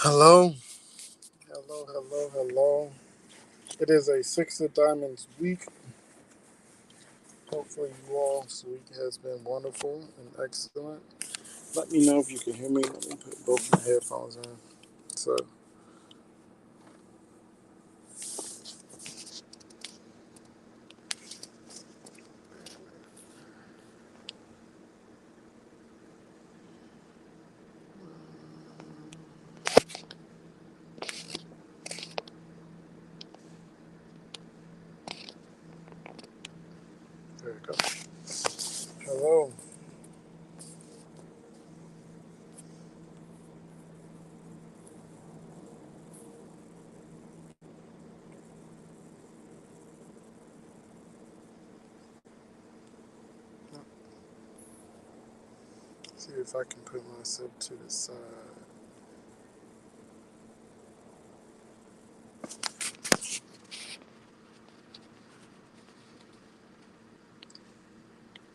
Hello, hello. It is a Six of Diamonds week. Hopefully, you all's week has been wonderful and excellent. Let me know if you can hear me. Let me put both my headphones in. So, there we go. Hello. See if I can put myself to the side.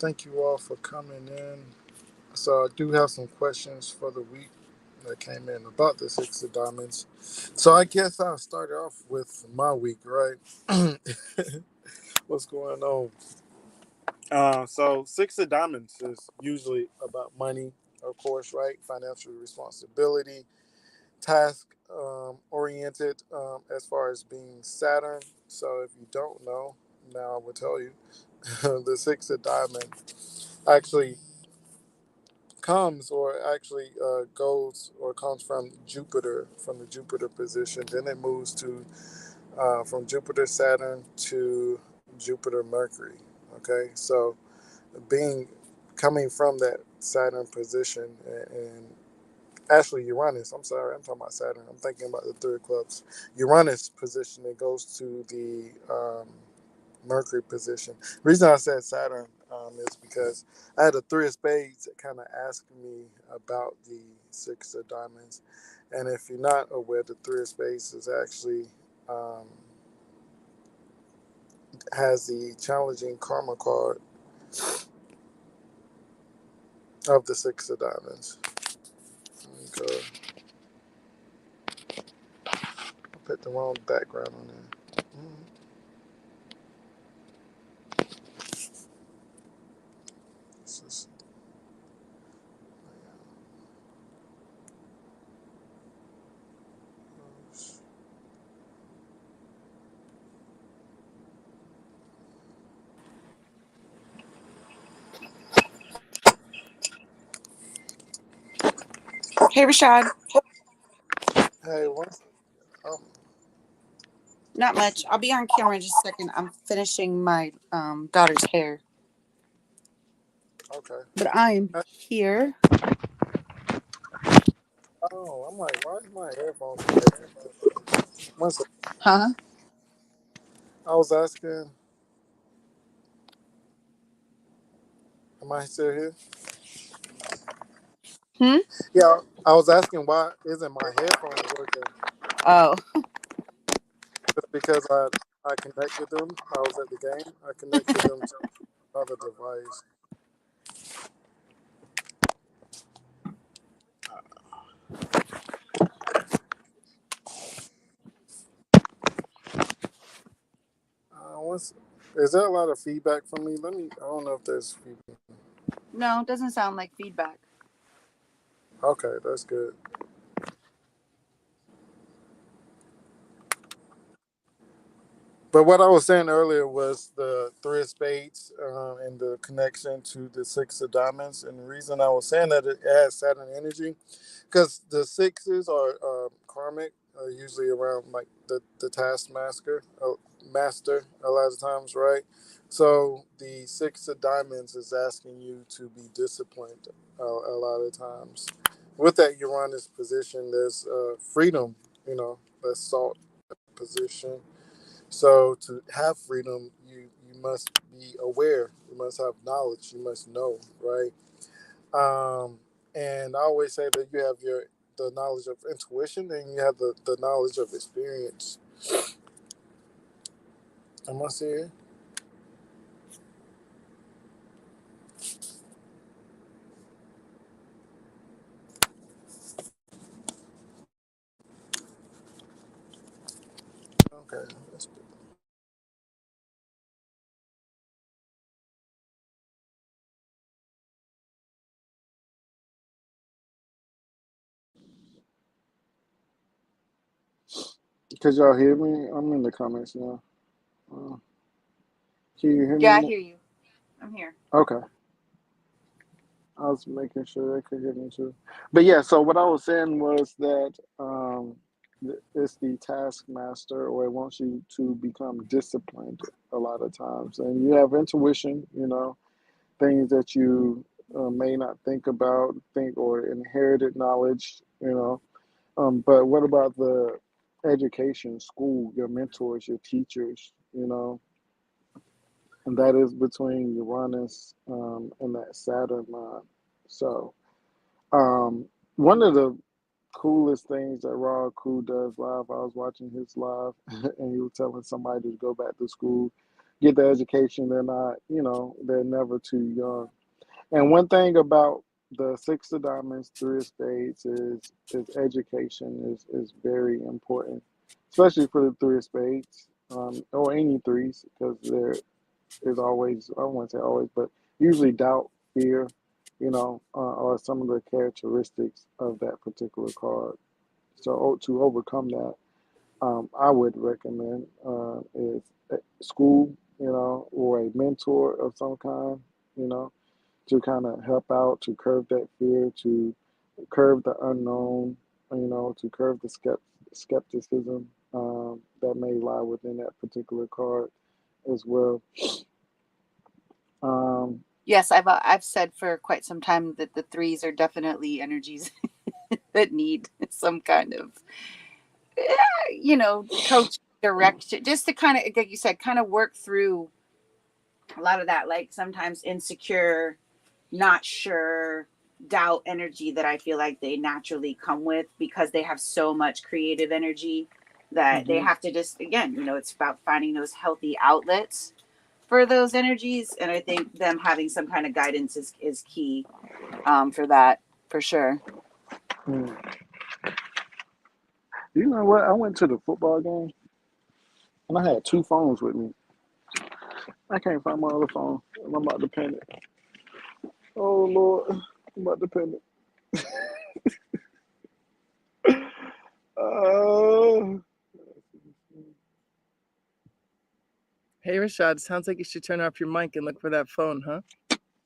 Thank you all for coming in. So, I do have some questions for the week that came in about the Six of Diamonds. So, I guess I'll start off with my week, right? What's going on? So Six of Diamonds is usually about money, of course, right? Financial responsibility, task oriented as far as being Saturn. So if you don't know, now I will tell you, the Six of Diamonds actually comes or actually goes or comes from Jupiter, from the Jupiter position. Then it moves to from Jupiter Saturn to Jupiter Mercury. Okay, so being coming from that Saturn position and actually Uranus. I'm sorry, I'm talking about Saturn. I'm thinking about the Three of Clubs. Uranus position. It goes to the Mercury position. The reason I said Saturn is because I had a Three of Spades that kind of asked me about the Six of Diamonds, and if you're not aware, the Three of Spades is actually um, has the challenging karma card of the Six of Diamonds. Okay. I put the wrong background on there. This is, Hey, Rashad. hey, what? Um, Not much. I'll be on camera in just a second. I'm finishing my daughter's hair. okay. But I am Uh, here. Oh, I'm like, why is my headphones connected? One second. Huh? I was asking, am I still here? Hmm? Yeah, I was asking why isn't my headphones working? Oh. It's because I connected them. I was at the game. I connected them to another device. What's is there a lot of feedback from me? Let me. I don't know if there's feedback. No, it doesn't sound like feedback. Okay, that's good. But what I was saying earlier was the Three of Spades and the connection to the Six of Diamonds. And the reason I was saying that it adds Saturn energy, because the sixes are karmic, usually around like the taskmaster, master a lot of times, right? So the Six of Diamonds is asking you to be disciplined a lot of times. With that Uranus position, there's freedom, that's sought position. So to have freedom, you must be aware. You must have knowledge. You must know, right? And I always say that you have the knowledge of intuition and you have the knowledge of experience. Am I serious? Okay. That's Could y'all hear me? I'm in the comments now. Uh, can you hear Yeah, I me? hear you. I'm here. Okay. I was making sure they could hear me too. But yeah, so what I was saying was that it's the taskmaster, or it wants you to become disciplined a lot of times. And you have intuition, things that you may not think about, think or inherited knowledge, But what about the education, school, your mentors, your teachers, and that is between Uranus and that Saturn line. So, one of the coolest things that Raw Cool does live, I was watching his live, and he was telling somebody to go back to school, get the education. They're not, they're never too young. And one thing about the six of diamonds, three of spades is education is very important, especially for the three of spades, or any threes, because there is always, I won't say always, but usually doubt, fear, are some of the characteristics of that particular card. So to overcome that, I would recommend is school, or a mentor of some kind, you know, to kind of help out, to curb that fear, to curb the unknown, to curb the skepticism that may lie within that particular card as well. Um, Yes, I've said for quite some time that the threes are definitely energies that need some kind of, coach, direction, just to kind of, like you said, kind of work through a lot of that, like sometimes insecure, not sure, doubt energy that I feel like they naturally come with because they have so much creative energy that they mhm. have to just, again, it's about finding those healthy outlets for those energies. And I think them having some kind of guidance is key, for that, for sure. Mm. You know what? I went to the football game and I had two phones with me. I can't find my other phone. I'm about to panic. Oh Lord, I'm about to panic. Uh, Hey, Rashad, sounds like you should turn off your mic and look for that phone, huh?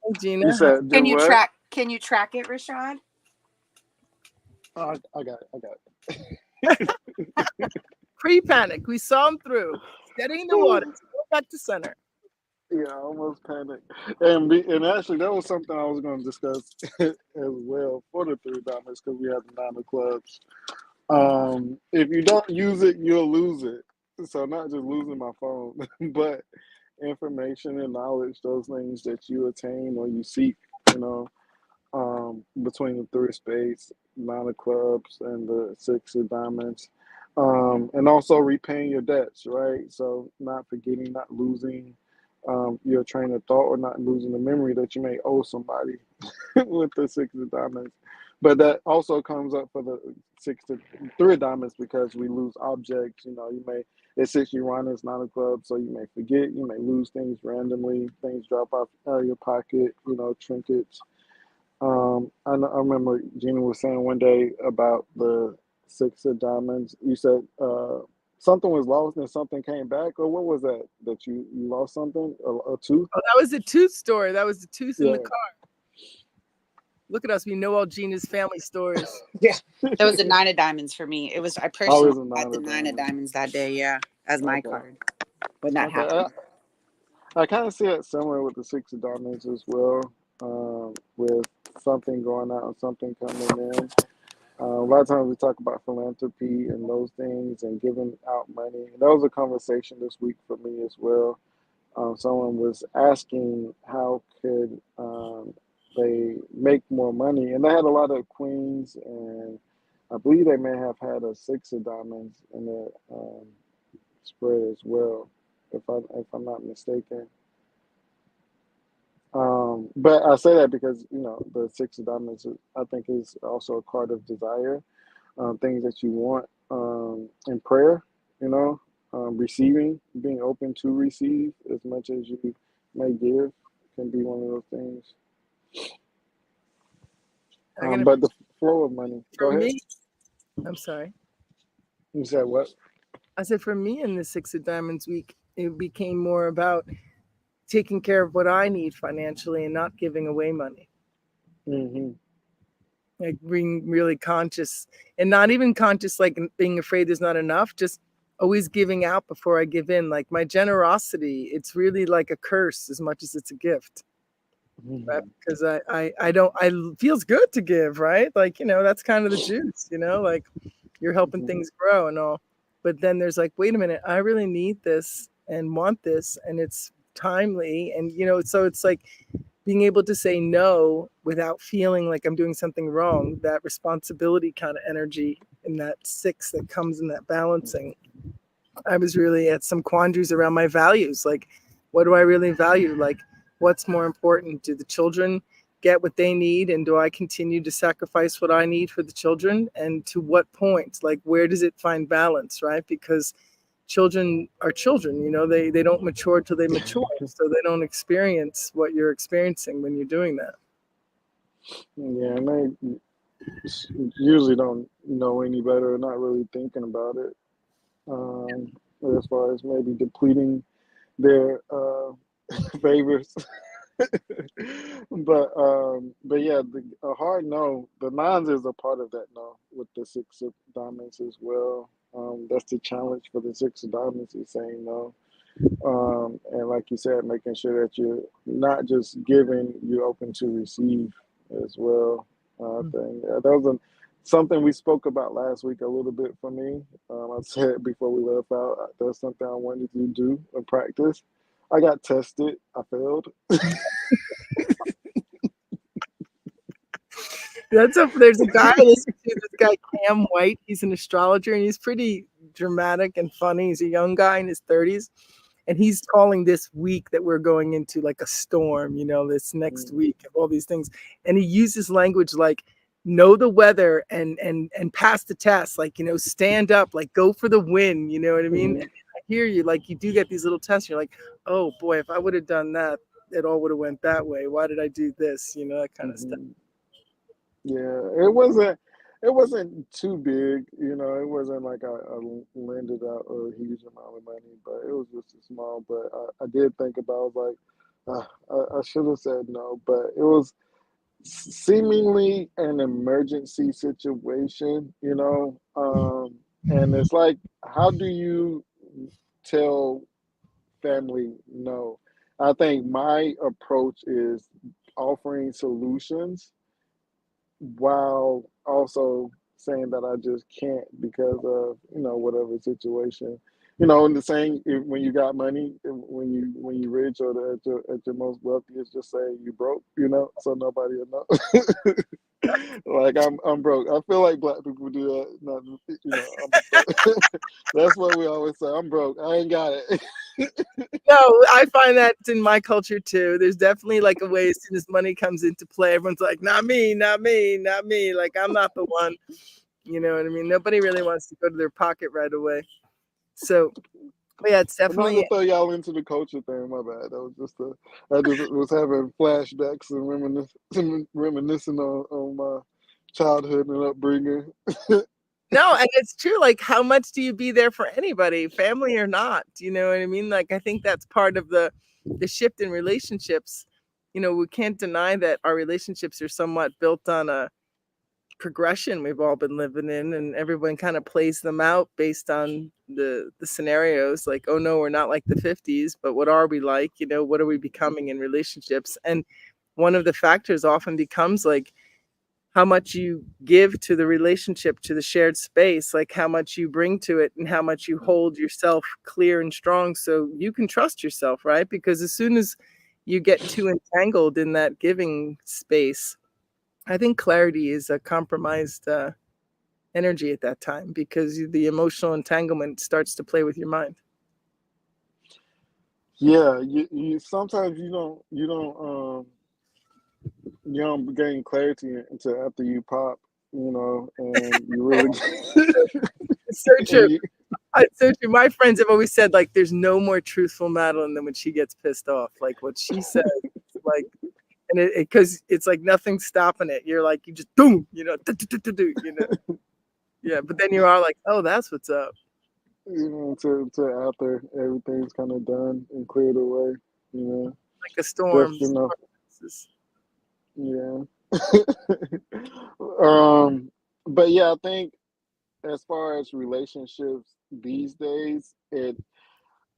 Hey, you Gina. said do Can you what? track? Can you track it, Rashad? Oh, I got it. I got Pre-panic. We saw him through. Steadying the it. waters. Go back to center. Yeah, I almost panicked. And actually, that was something I was going to discuss as well for the three diamonds because we have the nine of clubs. If you don't use it, you'll lose it. So not just losing my phone, but information and knowledge, those things that you attain or you seek, you know, between the three of spades, nine of clubs, and the six of diamonds. And also repaying your debts, right? So not forgetting, not losing your train of thought, or not losing the memory that you may owe somebody with the six of diamonds. But that also comes up for the six to three of diamonds because we lose objects. You may, it's six Uranus, nine of clubs, so you may forget, you may lose things randomly, things drop off out of your pocket, trinkets. I remember Gina was saying one day about the six of diamonds. You said something was lost and something came back, or what was that? That you lost something, a tooth? Oh, that was the tooth story. That was the tooth in the Yeah. car. Look at us. We know all Gina's family stories. Yeah, that was the nine of diamonds for me. It was I personally Always a had nine the of nine of diamonds. diamonds that day. Yeah, as my Okay. card when that Okay. happened. I kind of see it similar with the six of diamonds as well, with something going out and something coming in. A lot of times we talk about philanthropy and those things and giving out money. And that was a conversation this week for me as well. Someone was asking how could they make more money, and they had a lot of queens, and I believe they may have had a six of diamonds in their spread as well, if I'm not mistaken. But I say that because the six of diamonds, I think, is also a card of desire, things that you want in prayer, you know. Receiving, being open to receive as much as you may give can be one of those things. I'm gonna But the flow of money. for Go ahead. me. I'm sorry. You said what? I said for me in the Six of Diamonds week, it became more about taking care of what I need financially and not giving away money. Hmm. Like being really conscious and not even conscious, like being afraid there's not enough, just always giving out before I give in. Like my generosity, it's really like a curse as much as it's a gift. Right? Hmm. Because I don't, I feels good to give, right? Like, that's kind of the juice, like you're helping Hmm. things grow and all. But then there's like, wait a minute, I really need this and want this, and it's timely. And, so it's like being able to say no without feeling like I'm doing something wrong, that responsibility kind of energy and that six that comes in that balancing. I was really at some quandaries around my values. Like, what do I really value? Like, what's more important? Do the children get what they need? And do I continue to sacrifice what I need for the children? And to what point? Like, where does it find balance, right? Because children are children, they don't mature till they mature. So they don't experience what you're experiencing when you're doing that. Yeah, and they usually don't know any better, not really thinking about it. Um, as far as maybe depleting their favors. But yeah, a hard no. The nines is a part of that no with the six of diamonds as well. That's the challenge for the six of diamonds is saying no. And like you said, making sure that you're not just giving, you're open to receive as well. I think that was something we spoke about last week a little bit for me. I said before we left out, that's something I wanted to do and practice. I got tested. I failed. There's a guy I listen to, this guy Cam White. He's an astrologer and he's pretty dramatic and funny. He's a young guy in his 30s. And he's calling this week that we're going into like a storm, this next Mm, week of all these things. And he uses language like know the weather and pass the test, like, stand up, like go for the win, you know what I mean? And mhm, I hear you, like you do get these little tests. You're like, oh boy, if I would have done that, it all would have went that way. Why did I do this? That kind of stuff. mhm. Yeah, it wasn't too big, it wasn't like I landed out a huge amount of money, but it was just a small. But I did think about, I was like, I should have said no, but it was seemingly an emergency situation, and it's like, how do you tell family no? I think my approach is offering solutions while also saying that I just can't because of whatever situation. In the saying, when you got money, when you rich or at your most wealthiest, just say you broke, so nobody will know. Like I'm broke. I feel like black people do that. Not, I'm broke. That's what we always say. I'm broke. I ain't got it. No, I find that in my culture too. There's definitely like a way as soon as money comes into play, everyone's like, not me, not me, not me. Like I'm not the one. You know what I mean? Nobody really wants to go to their pocket right away. So yeah, it's Not to definitely throw y'all into the culture thing. My bad. That was I just was having flashbacks and reminiscing on my childhood and upbringing. no, and it's true. Like, how much do you be there for anybody, family or not? You know what I mean? Like, I think that's part of the shift in relationships. We can't deny that our relationships are somewhat built on a progression we've all been living in, and everyone kind of plays them out based on the scenarios. Like, oh no, we're not like the 50s, but what are we like? What are we becoming in relationships? And one of the factors often becomes like how much you give to the relationship, to the shared space, like how much you bring to it and how much you hold yourself clear and strong so you can trust yourself, right? Because as soon as you get too entangled in that giving space, I think clarity is a compromised energy at that time because the emotional entanglement starts to play with your mind. Yeah, you sometimes you don't gain clarity until after you pop, and you really It's so true. and you So true. My friends have always said like, "There's no more truthful Madeline than when she gets pissed off." Like what she says, like, and it because it's like nothing's stopping it. You're like you just boom, you know. Yeah, but then you are like, "Oh, that's what's up." To after everything's kind of done and cleared away, you know, Like a storm. just enough. Passes. Yeah. um, but yeah, I think as far as relationships these days,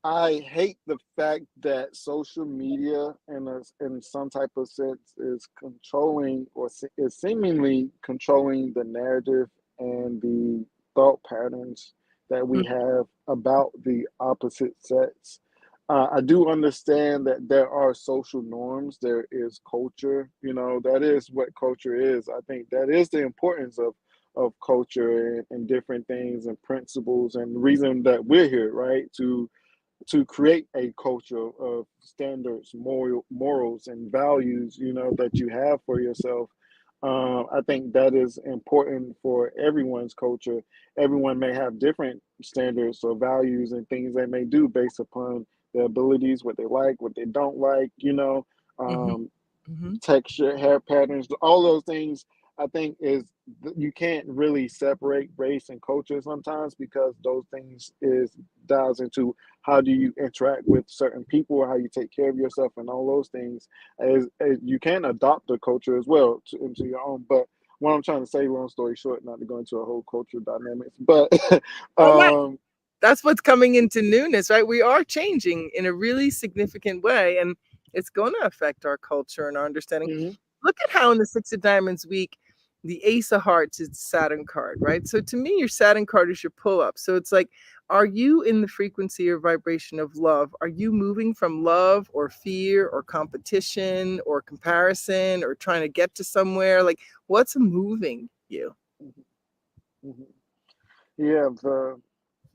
I hate the fact that social media, in some type of sense, is controlling or is seemingly controlling the narrative and the thought patterns that we have about the opposite sex. I do understand that there are social norms, there is culture, that is what culture is. I think that is the importance of culture and different things and principles and the reason that we're here, right? To create a culture of standards, morals, and values, that you have for yourself. I think that is important for everyone's culture. Everyone may have different standards or values and things they may do based upon their abilities, what they like, what they don't like, Mm-hmm. um, Mm-hmm. texture, hair patterns, all those things. I think is you can't really separate race and culture sometimes because those things is dials into how do you interact with certain people, how you take care of yourself, and all those things. As you can adopt a culture as well into your own. But what I'm trying to say, long story short, not to go into a whole culture dynamics, but Oh my, um, that's what's coming into newness, right? We are changing in a really significant way, and it's going to affect our culture and our understanding. mhm, Look at how in the Six of Diamonds week, the Ace of Hearts is the Saturn card, right? So to me, your Saturn card is your pull up. So it's like, are you in the frequency or vibration of love? Are you moving from love or fear or competition or comparison or trying to get to somewhere? Like, what's moving you? mhm, mhm. Yeah,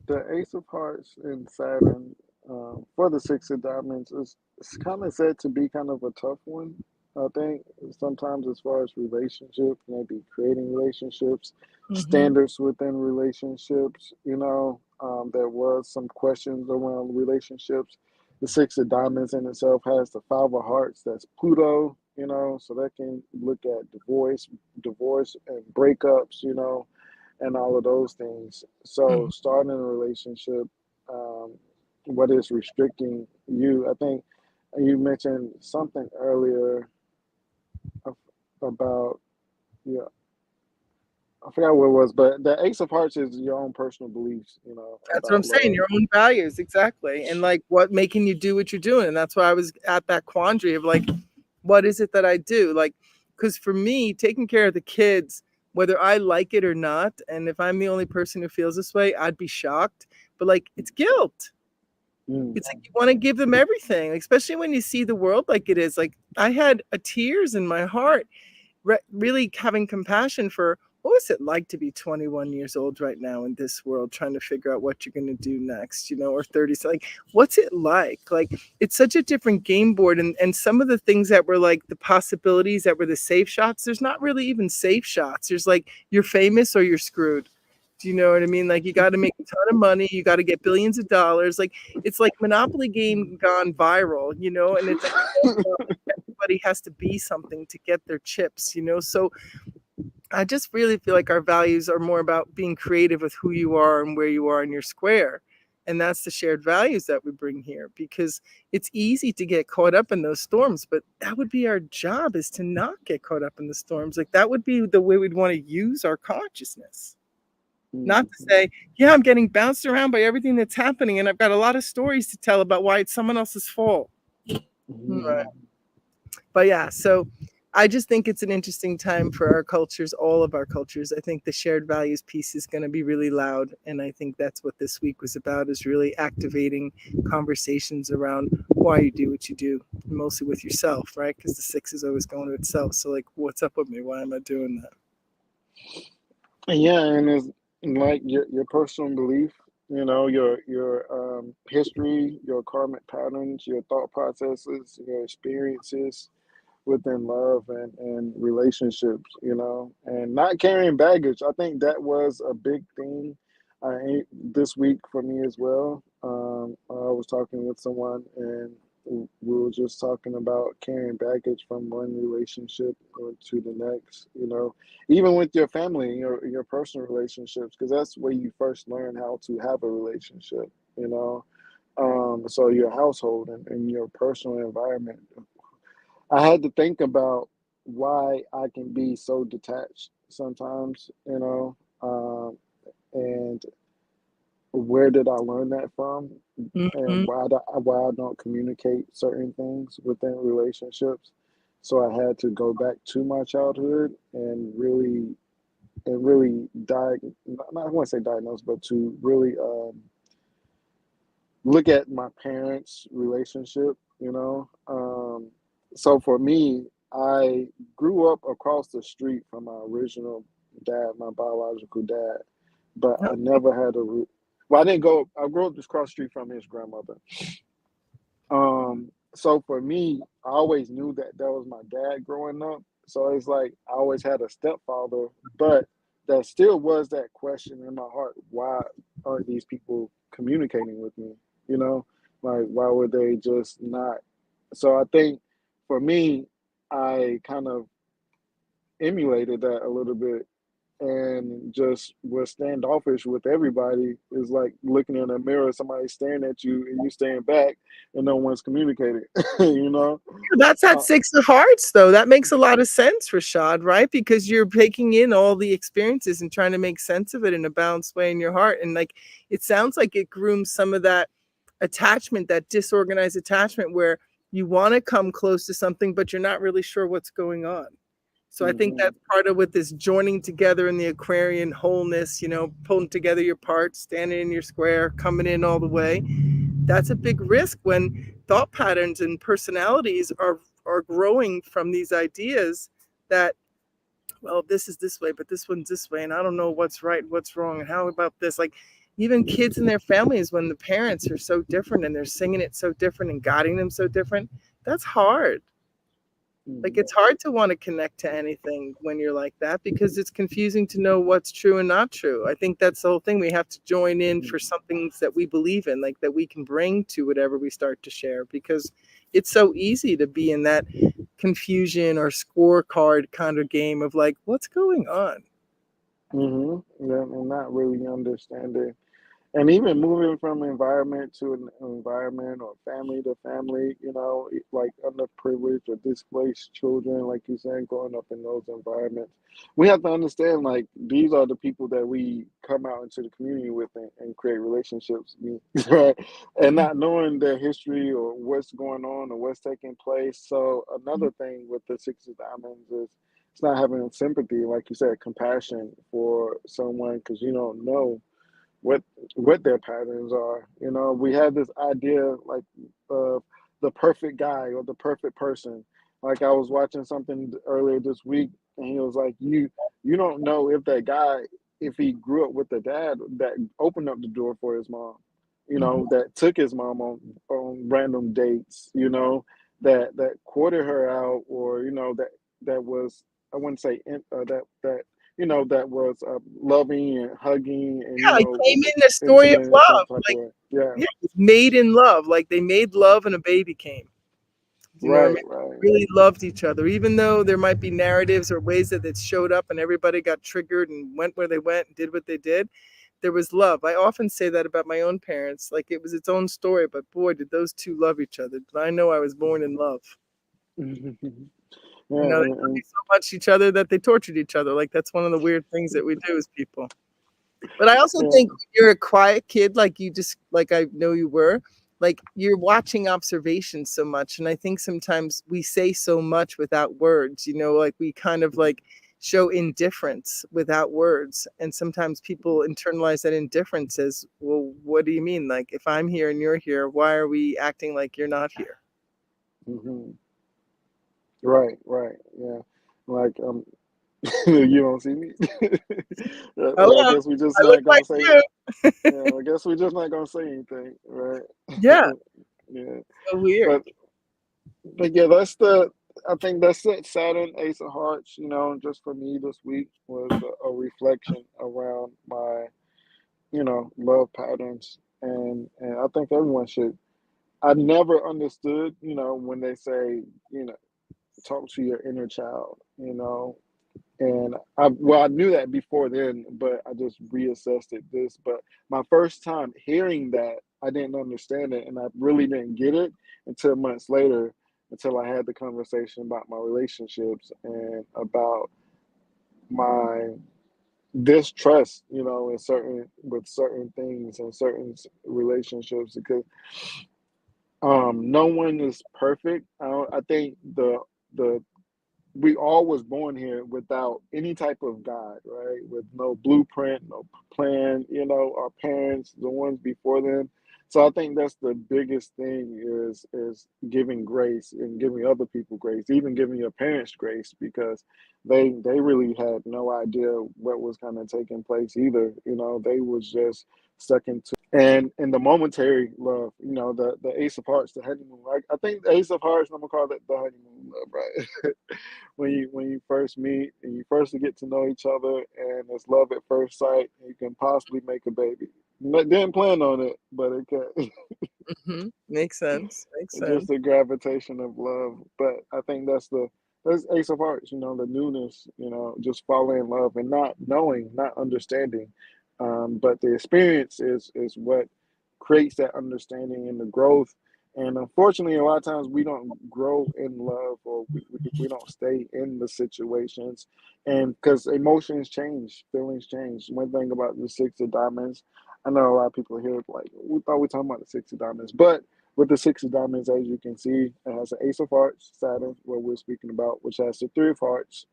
the Ace of Hearts in Saturn for the Six of Diamonds is it's kind of said to be kind of a tough one. I think sometimes as far as relationships, maybe creating relationships, Mm-hmm. standards within relationships. There was some questions around relationships. The Six of Diamonds in itself has the Five of Hearts. That's Pluto. So that can look at divorce and breakups. And all of those things. So starting a relationship, um, what is restricting you? I think you mentioned something earlier about yeah. I forgot what it was, but the Ace of Hearts is your own personal beliefs, That's what I'm about saying. love. Your own values, exactly. And like what making you do what you're doing. And that's why I was at that quandary of like, what is it that I do? Like, because for me, taking care of the kids, whether I like it or not, and if I'm the only person who feels this way, I'd be shocked. But like, it's guilt. Mm, It's like you want to give them everything, especially when you see the world like it is. Like, I had a tears in my heart really having compassion for what was it like to be 21 years old right now in this world trying to figure out what you're going to do next, or 30. So like, what's it like it's such a different game board, and some of the things that were like the possibilities that were the safe shots, there's not really even safe shots. There's like, you're famous or you're screwed. Do you know what I mean? Like, you got to make a ton of money, you got to get billions of dollars. Like, it's like Monopoly game gone viral, and it's like everybody has to be something to get their chips. So I just really feel like our values are more about being creative with who you are and where you are in your square. And that's the shared values that we bring here, because it's easy to get caught up in those storms, but that would be our job, is to not get caught up in the storms. Like, that would be the way we'd want to use our consciousness. Not to mm, say, yeah, I'm getting bounced around by everything that's happening and I've got a lot of stories to tell about why it's someone else's fault. Right. mm, But yeah, so I just think it's an interesting time for our cultures, all of our cultures. I think the shared values piece is going to be really loud, and I think that's what this week was about, is really activating conversations around why you do what you do, mostly with yourself, right? Because the six is always going to itself. So like, what's up with me? Why am I doing that? Yeah, and it's like your personal belief, your history, your karmic patterns, your thought processes, your experiences within love and relationships, and not carrying baggage. I think that was a big thing this week for me as well. I was talking with someone, and we were just talking about carrying baggage from one relationship to the next. Even with your family and your personal relationships, because that's where you first learn how to have a relationship. So your household and your personal environment. I had to think about why I can be so detached sometimes. And where did I learn that from, Mhm. and why I don't communicate certain things within relationships. So I had to go back to my childhood and really I want to say diagnose, but to really look at my parents' relationship. So for me, I grew up across the street from my original dad, my biological dad, but I never had well, I didn't go. I grew up just across the street from his grandmother. So for me, I always knew that that was my dad growing up. So it's like I always had a stepfather, but there still was that question in my heart: why aren't these people communicating with me? You know, like why would they just not? So I think for me, I kind of emulated that a little bit and just was standoffish with everybody. Is like looking in a mirror, somebody staring at you and you staring back and no one's communicating. you know That's that uh, 6 of hearts, though. That makes a lot of sense, Rashad, right? Because you're taking in all the experiences and trying to make sense of it in a balanced way in your heart. And like, it sounds like it grooms some of that attachment, that disorganized attachment where you want to come close to something, but you're not really sure what's going on. So I think mhm, that's part of what this joining together in the Aquarian wholeness, pulling together your parts, standing in your square, coming in all the way. That's a big risk when thought patterns and personalities are growing from these ideas that, well, this is this way, but this one's this way, and I don't know what's right, what's wrong, and how about this? Like even kids and their families, when the parents are so different and they're singing it so different and guiding them so different, that's hard. Like mhm, it's hard to want to connect to anything when you're like that because it's confusing to know what's true and not true. I think that's the whole thing. We have to join in mhm, for some things that we believe in, like that we can bring to whatever we start to share, because it's so easy to be in that confusion or scorecard kind of game of like, what's going on? yeah, and not really understanding. And even moving from environment to an environment or family to family, like underprivileged or displaced children, like you said, growing up in those environments, we have to understand like these are the people that we come out into the community with and create relationships with, right? And not knowing their history or what's going on or what's taking place. So another thing with the Six of Diamonds is it's not having sympathy, like you said, compassion for someone because you don't know what what their patterns are. We have this idea like of the perfect guy or the perfect person. Like I was watching something earlier this week, and he was like, "You don't know if that guy, if he grew up with a dad that opened up the door for his mom, Mhm. that took his mom on random dates, that courted her out, or that was I wouldn't say that was loving and hugging and Yeah, it came in the story of intimate in some love. type of Like, way. Yeah, yeah, it was made in love. Like they made love and a baby came. Do you know what I right, mean? right. Really loved each other, even though there might be narratives or ways that it showed up and everybody got triggered and went where they went and did what they did. There was love. I often say that about my own parents. Like it was its own story, but boy, did those two love each other. But I know I was born in love. Yeah, They loved so much each other that they tortured each other. Like that's one of the weird things that we do as people. But I also yeah. think when you're a quiet kid, like you just like I know you were, like you're watching observations so much. And I think sometimes we say so much without words, like we kind of like show indifference without words. And sometimes people internalize that indifference as, well, what do you mean? Like if I'm here and you're here, why are we acting like you're not here? hmm Right, right. Yeah. Like you don't see me. Well, I Hello, guess we just I look not like gonna say. you. Yeah, I guess we just not gonna say anything, right? Yeah, Yeah, so weird. but yeah, that's the. I think that's it. Saturn, Ace of Hearts. Just for me this week was a reflection around love patterns, and I think everyone should. I never understood, when they say, talk to your inner child, and I knew that before then, but I just reassessed it this. But my first time hearing that, I didn't understand it, and I really didn't get it until months later, until I had the conversation about my relationships and about my distrust, in certain with certain things and certain relationships, because no one is perfect. I think the we all was born here without any type of guide, right? With no blueprint, no plan. Our parents, the ones before them. So I think that's the biggest thing is giving grace and giving other people grace, even giving your parents grace, because they really had no idea what was kind of taking place either. They was just stuck into and the momentary love, the Ace of Hearts, the honeymoon. I think the Ace of Hearts, I'm gonna call it the honeymoon love, right? When you first meet and you first get to know each other, and it's love at first sight, and you can possibly make a baby. Didn't plan on it, but it can. Makes sense. Makes Just sense. the gravitation of love. But I think that's Ace of Hearts, the newness, just falling in love and not knowing, not understanding. But the experience is what creates that understanding and the growth. And unfortunately, a lot of times we don't grow in love, or we don't stay in the situations. And because emotions change, feelings change. One thing about the Six of Diamonds, I know a lot of people here like, we thought we were talking about the Six of Diamonds, but with the Six of Diamonds, as you can see, it has an Ace of Hearts, Saturn, what we're speaking about, which has the Three of Hearts,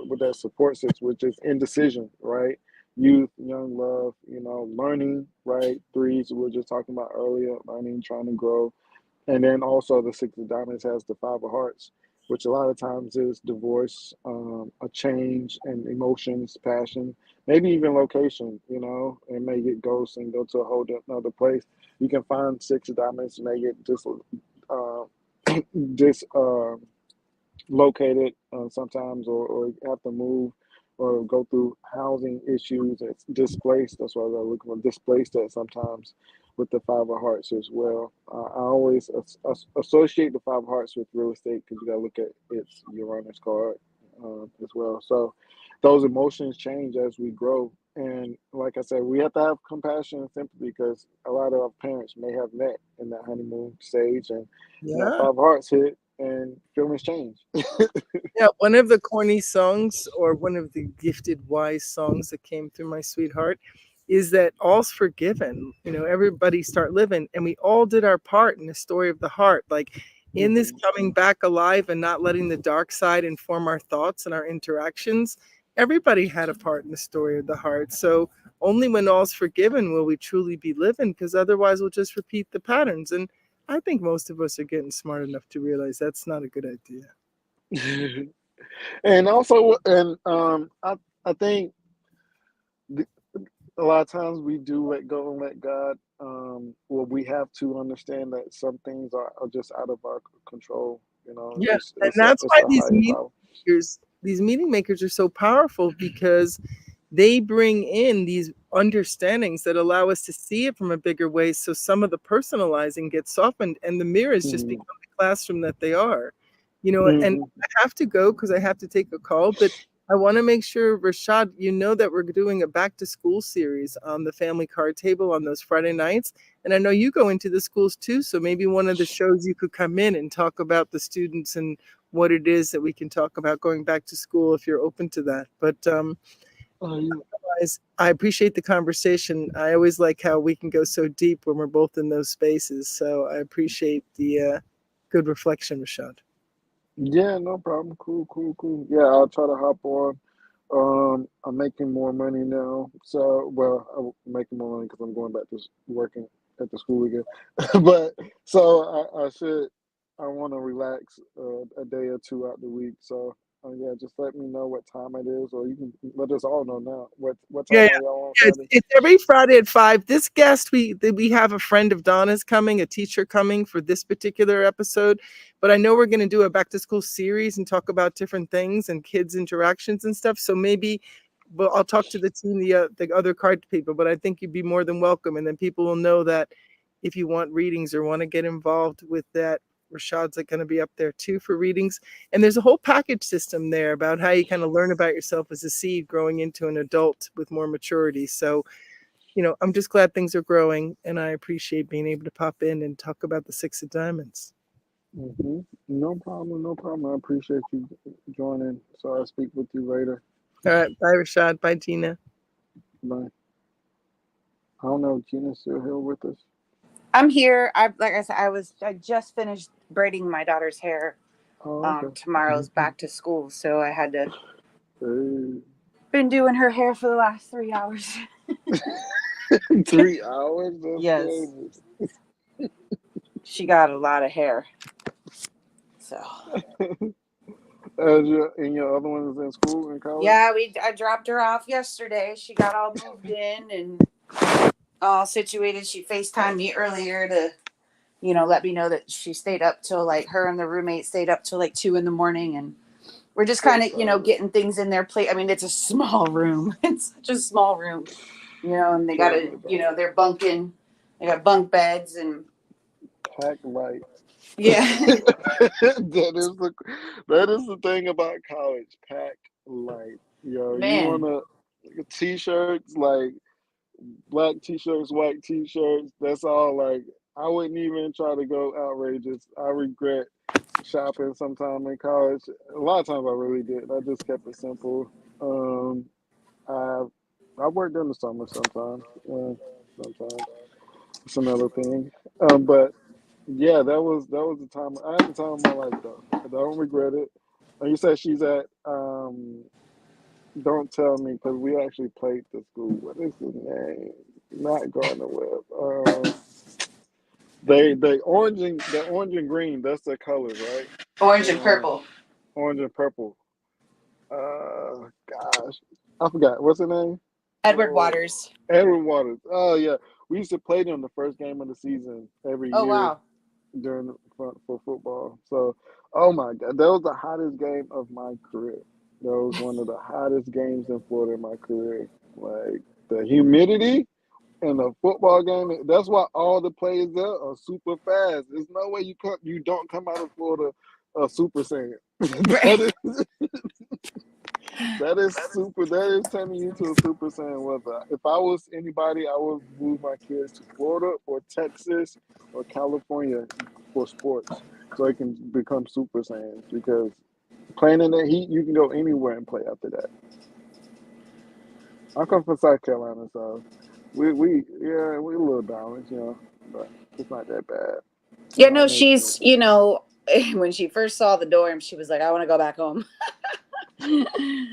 with that support six, which is indecision, right? Youth, young love, learning, right? Threes, we were just talking about earlier, learning, trying to grow. And then also the Six of Diamonds has the Five of Hearts, which a lot of times is divorce, a change and emotions, passion, maybe even location, and may get ghosts and go to a whole another place. You can find Six of Diamonds, may get uh, dis located sometimes, or have to move or go through housing issues. It's displaced. That's why they're looking for displaced at sometimes with the Five of Hearts as well. I always associate the Five of Hearts with real estate, because you got to look at its Uranus card as well. So those emotions change as we grow. And like I said, we have to have compassion and sympathy, because a lot of our parents may have met in that honeymoon stage, and that Yeah. Five of Hearts hit, and feelings change. Yeah, one of the corny songs, or one of the gifted wise songs that came through my sweetheart, is that all's forgiven. Everybody start living, and we all did our part in the story of the heart. Like in this Hmm. coming back alive and not letting the dark side inform our thoughts and our interactions, everybody had a part in the story of the heart. So only when all's forgiven will we truly be living, because otherwise we'll just repeat the patterns. And I think most of us are getting smart enough to realize that's not a good idea. And also, and I think th- a lot of times we do let go and let God. Well, we have to understand that some things are just out of our control. Yeah, It's and it's a that's it's why a higher power. these meeting makers are so powerful, because they bring in these understandings that allow us to see it from a bigger way. So some of the personalizing gets softened, and the mirrors just Hmm. become the classroom that they are. And Hmm. I have to go because I have to take a call, but I want to make sure, Rashad, that we're doing a back to school series on the family card table on those Friday nights. And I know you go into the schools too. So maybe one of the shows you could come in and talk about the students and what it is that we can talk about going back to school, if you're open to that. But Yeah. otherwise, I appreciate the conversation. I always like how we can go so deep when we're both in those spaces. So I appreciate the good reflection, Rashad. Yeah, no problem. Cool, cool, cool. Yeah, I'll try to hop on. I'm making more money now. So, well, I'm making more money because I'm going back to working at the school again. But so I want to relax a day or two out the week. So, yeah, just let me know what time it is, or you can let us all know now. What Yeah, time yeah. are y'all on Yeah, it's, Friday? it's every Friday at 5. This guest, we have a friend of Donna's coming, a teacher coming for this particular episode. But I know we're going to do a back to school series and talk about different things and kids' interactions and stuff. So maybe but I'll talk to the team, the other card people, but I think you'd be more than welcome. And then people will know that if you want readings or want to get involved with that, Rashad's like going to be up there too for readings. And there's a whole package system there about how you kind of learn about yourself as a seed growing into an adult with more maturity. So, I'm just glad things are growing, and I appreciate being able to pop in and talk about the Six of Diamonds. Hmm. No problem, no problem. I appreciate you joining. So I'll speak with you later. All right. Bye, Rashad. Bye, Gina. Bye. I don't know if Gina's still here with us. I'm here. Like I said, I just finished braiding my daughter's hair. Oh, okay. Tomorrow's back to school, so I had to Hey. been doing her hair for the last 3 hours. 3 hours? That's Yes, crazy. she got a lot of hair. So And your other one is in school, in college? yeah, I dropped her off yesterday. She got all moved in and all situated. She FaceTimed me earlier to, let me know that she stayed up till like her and the roommate stayed up till like 2 in the morning, and we're just kind of, Solid. getting things in their place. I mean, it's a small room. It's such a small room, and they got Tell to, me about it. they're bunking. They got bunk beds and Pack light. yeah, that is the thing about college. Pack light. You man, wanna t-shirts, like black t-shirts, white t-shirts. That's all. Like, I wouldn't even try to go outrageous. I regret shopping sometime in college. A lot of times I really did. I just kept it simple. Um, I I worked in the summer sometimes. Sometimes it's another thing. But yeah, that was the time. I had the time of my life though. I don't regret it. And you said she's at don't tell me, because we actually played the school. What is the name? Not Gardner Webb. The orange and green. That's their colors, right? orange and Um, purple. orange and purple. Gosh, I forgot. What's her name? Edward Oh, Waters. Edward Waters. Oh yeah, we used to play them the first game of the season every Oh year wow. during for football. So, oh my God, that was the hottest game of my career. That was one of the hottest games in Florida in my career. Like, the humidity in a football game. That's why all the players there are super fast. There's no way you don't come out of Florida a super saiyan. Right. that is that is super. That is turning you to a super saiyan weather. If I was anybody, I would move my kids to Florida or Texas or California for sports, so they can become super saiyans. Because playing in that heat, you can go anywhere and play after that. I come from South Carolina, so we're a little balanced, but it's not that bad. Yeah, My no, neighborhood. she's, when she first saw the dorm, she was like, I want to go back home. And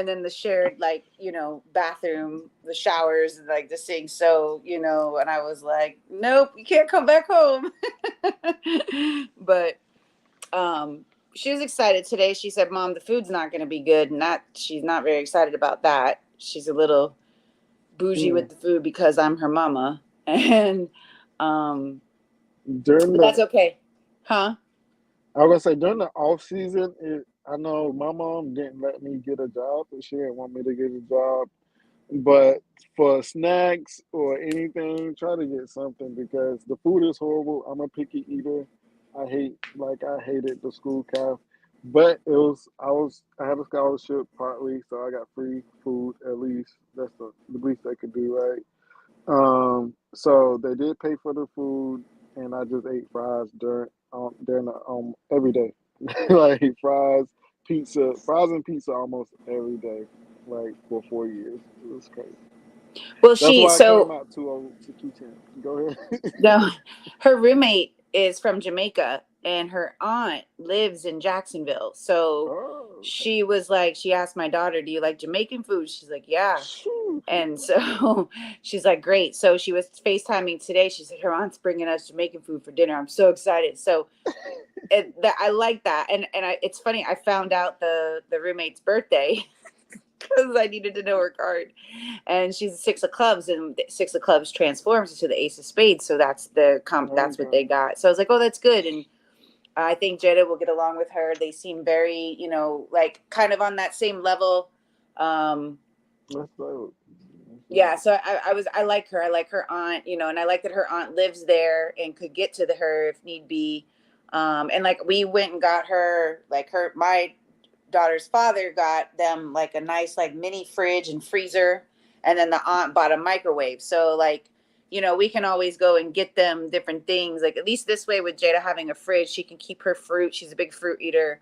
then the shared, like, bathroom, the showers, like the sink. So, and I was like, nope, you can't come back home. But she was excited today. She said, Mom, the food's not going to be good. And she's not very excited about that. She's a little bougie Mm. with the food because I'm her mama. And um During but the that's okay. Huh? I was gonna say, during the off season, I know my mom didn't let me get a job, and she didn't want me to get a job. But for snacks or anything, try to get something, because the food is horrible. I'm a picky eater. I hated the school caf, but I had a scholarship partly, so I got free food at least. That's the least they could do, right? So they did pay for the food, and I just ate fries during the every day, like fries and pizza almost every day, like for 4 years. It was crazy. Well, That's she why I came so out 210. Go ahead. no, her roommate is from Jamaica and her aunt lives in Jacksonville. So Oh, okay. she was like, she asked my daughter, do you like Jamaican food? She's like, yeah. Shoo. And so she's like, great. So she was FaceTiming today. She said her aunt's bringing us Jamaican food for dinner. I'm so excited. So I like that. And it's funny. I found out the roommate's birthday because I needed to know her card. And she's a six of clubs, and the six of clubs transforms into the ace of spades. So that's what Okay. they got. So I was like, oh, that's good. And I think Jetta will get along with her. They seem very, like kind of on that same level. Um, That's dope. That's yeah, dope. so I like her. I like her aunt, and I like that her aunt lives there and could get to her if need be. And like we went and got her, like my daughter's father got them like a nice like mini fridge and freezer, and then the aunt bought a microwave. So like, we can always go and get them different things. Like at least this way with Jada having a fridge, she can keep her fruit. She's a big fruit eater.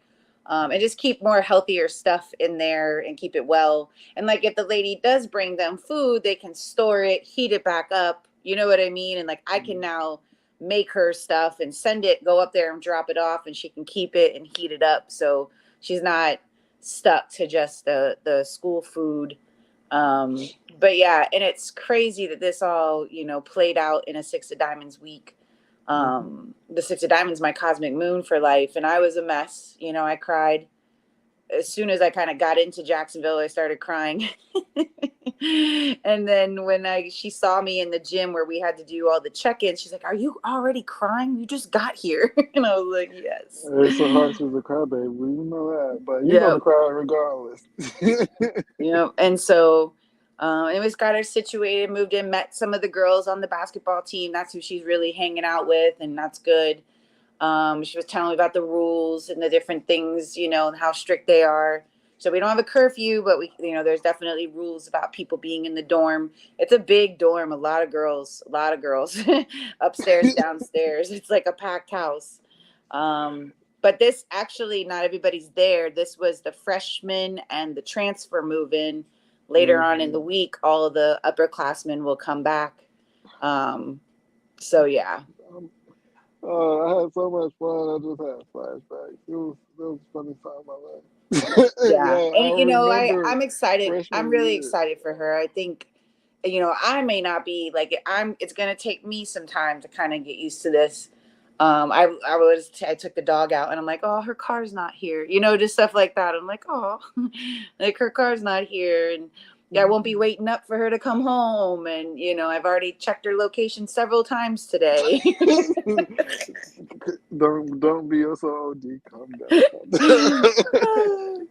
And just keep more healthier stuff in there and keep it well. And like if the lady does bring them food, they can store it, heat it back up. You know what I mean? And like I can now make her stuff and send it, go up there and drop it off, and she can keep it and heat it up. So she's not stuck to just the school food. Um, but yeah, and it's crazy that this all played out in a Six of Diamonds week. Mm-hmm. The Six of Diamonds, my cosmic moon for life, and I was a mess. I cried as soon as I kind of got into Jacksonville. I started crying. And then when she saw me in the gym where we had to do all the check-ins, she's like, "Are you already crying? You just got here." And I was like, "Yes." It's a horse is a crybaby. We know that, but you're gonna Yep. cry regardless. Yep. And so, anyways, got her situated, moved in, met some of the girls on the basketball team. That's who she's really hanging out with, and that's good. She was telling me about the rules and the different things, and how strict they are. So we don't have a curfew, but there's definitely rules about people being in the dorm. It's a big dorm, a lot of girls, upstairs, downstairs. It's like a packed house. But this actually, not everybody's there. This was the freshmen and the transfer move in. Later on in Hmm. the week, all of the upperclassmen will come back. So yeah, I had so much fun. I just had flashbacks. It was a funny time of my life. yeah. Yeah, I And remember I'm excited. I'm freshman really year. excited for her. I think, I may not be like it's gonna take me some time to kind of get used to this. I took the dog out and I'm like, oh, her car's not here. Just stuff like that. I'm like, oh, like her car's not here, and yeah, I won't be waiting up for her to come home. And I've already checked her location several times today. Don't be so OD. Calm down. Calm down.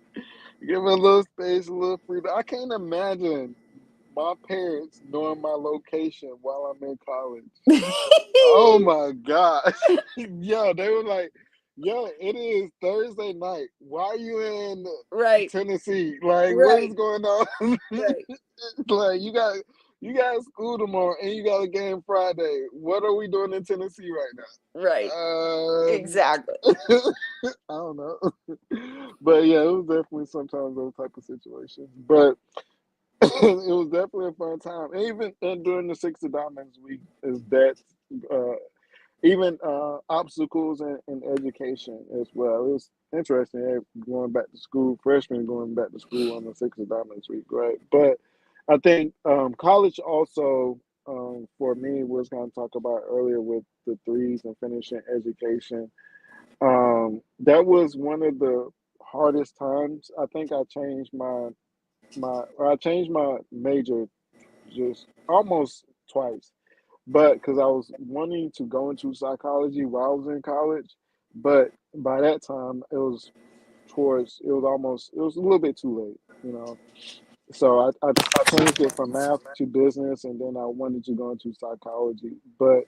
Give me a little space, a little freedom. I can't imagine my parents knowing my location while I'm in college. Oh my God. Yo, they were like, yo, it is Thursday night. Why are you in Right, Tennessee? Like, what is right, going on? right, Like, you got school tomorrow and you got a game Friday. What are we doing in Tennessee right now? right. Exactly. I don't know. But yeah, it was definitely sometimes those type of situations. But it was definitely a fun time. And even and during the Six of Diamonds week is that uh, even obstacles in education as well. It was interesting going back to school, freshmen going back to school on the Six of Diamonds week, right? But I think college also, for me, was going to talk about earlier with the threes and finishing education. That was one of the hardest times. I think I changed my major just almost twice, but because I was wanting to go into psychology while I was in college, but by that time it was a little bit too late. So I changed it from math to business, and then I wanted to go into psychology. But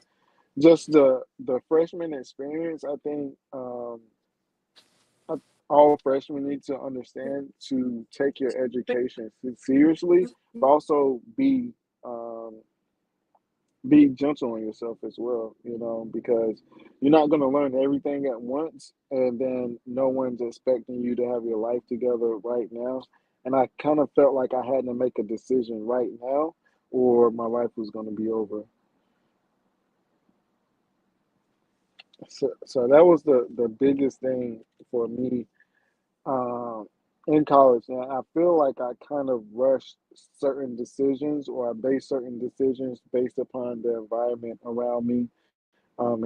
just the freshman experience, I think I- all freshmen need to understand to take your education seriously, but also um, be gentle on yourself as well, because you're not going to learn everything at once, and then no one's expecting you to have your life together right now. And I kind of felt like I had to make a decision right now, or my life was going to be over. So that was the biggest thing for me um, in college. And I feel like I kind of rushed certain decisions, or I based certain decisions based upon the environment around me, and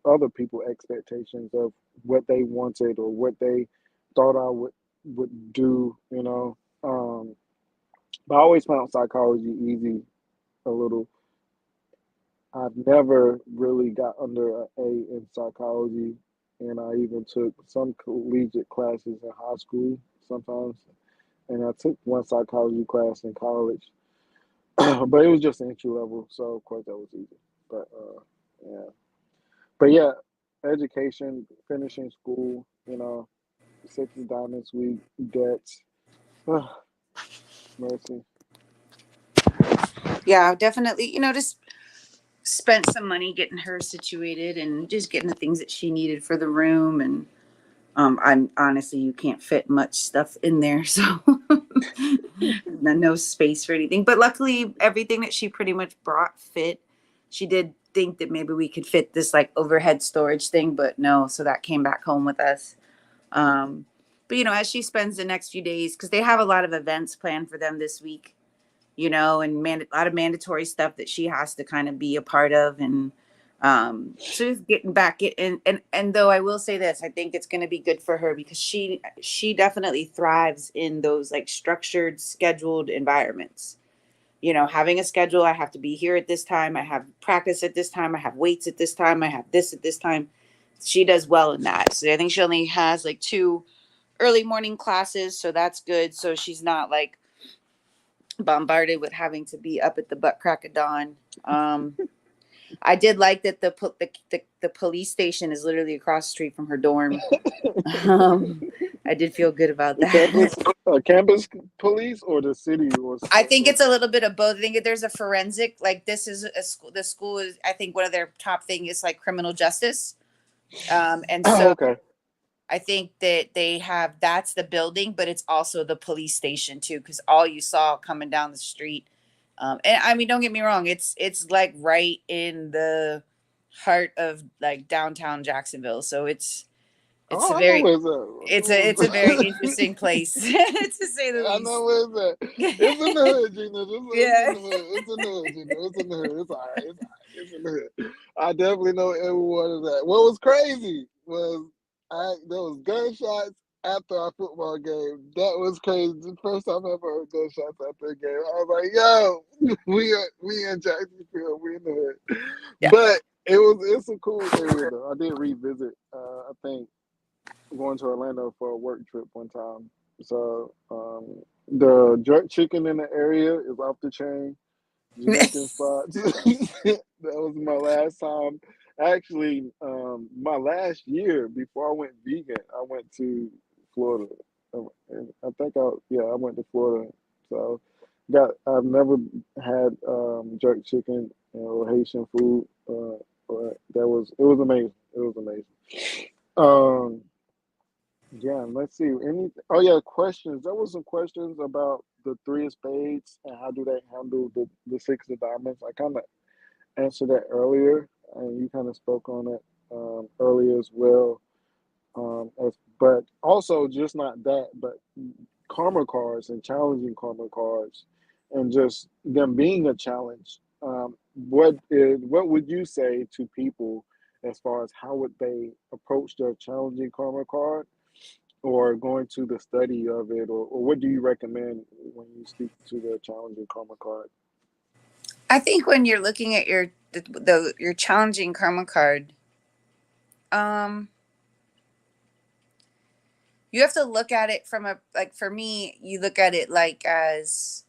other people expectations of what they wanted or what they thought I would do. But I always found psychology easy a little. I've never really got under an A in psychology, and I even took some collegiate classes in high school sometimes. and I took one psychology class in college, but it was just entry level, so of course that was easy. But yeah, but yeah, education, finishing school, six of diamonds, we debts. Mercy. Yeah, definitely. Just spent some money getting her situated and just getting the things that she needed for the room. And I'm honestly, you can't fit much stuff in there, so no space for anything. But luckily, everything that she pretty much brought fit. She did think that maybe we could fit this like overhead storage thing, but no. So that came back home with us. Um, but as she spends the next few days, because they have a lot of events planned for them this week, and a lot of mandatory stuff that she has to kind of be a part of. And so just getting back in, and though I will say this, I think it's going to be good for her because she definitely thrives in those like structured, scheduled environments. Having a schedule, I have to be here at this time, I have practice at this time, I have weights at this time, I have this at this time. She does well in that. So I think she only has like 2 early morning classes, so that's good. So she's not like bombarded with having to be up at the butt crack of dawn. I did like that the police station is literally across the street from her dorm. Um, I did feel good about The that. campus police or the city I think or it's a little bit of both. I think there's a forensic, like this is a school. The school is, I think, one of their top thing is like criminal justice. And so okay. I think that they have that's the building, but it's also the police station too, because all you saw coming down the street. And I mean, don't get me wrong, it's like right in the heart of like downtown Jacksonville, so it's Oh, a I know very where's that. it's a very interesting place to say the I know least. where's that. It's in the hood, Gina. It's in Yeah. the hood. It's in the hood, Gina. It's in the hood. It's all right. It's all right. It's in the hood. I definitely know everyone of that. What was crazy was there was gunshots after our football game. That was crazy. The first time I ever heard gunshots after a game. I was like, yo, we in Jacksonville. We in the hood. Yeah. But it's a cool area though. I did revisit. I think going to Orlando for a work trip one time. So the jerk chicken in the area is off the chain. Jamaican spots. That was my last time. Actually, my last year before I went vegan, I went to Florida. And I think I went to Florida. So I've never had jerk chicken or Haitian food. But it was amazing. It was amazing. Um, yeah, let's see. Oh yeah, questions. There was some questions about the three of spades and how do they handle the six of diamonds. I kind of answered that earlier, and you kind of spoke on it earlier as well. But also just not that, but karma cards and challenging karma cards, and just them being a challenge. What would you say to people as far as how would they approach their challenging karma card? Or going to the study of it, or what do you recommend when you speak to the challenging karma card? I think when you're looking at your challenging karma card, um, you have to look at it from a like for me, you look at it like as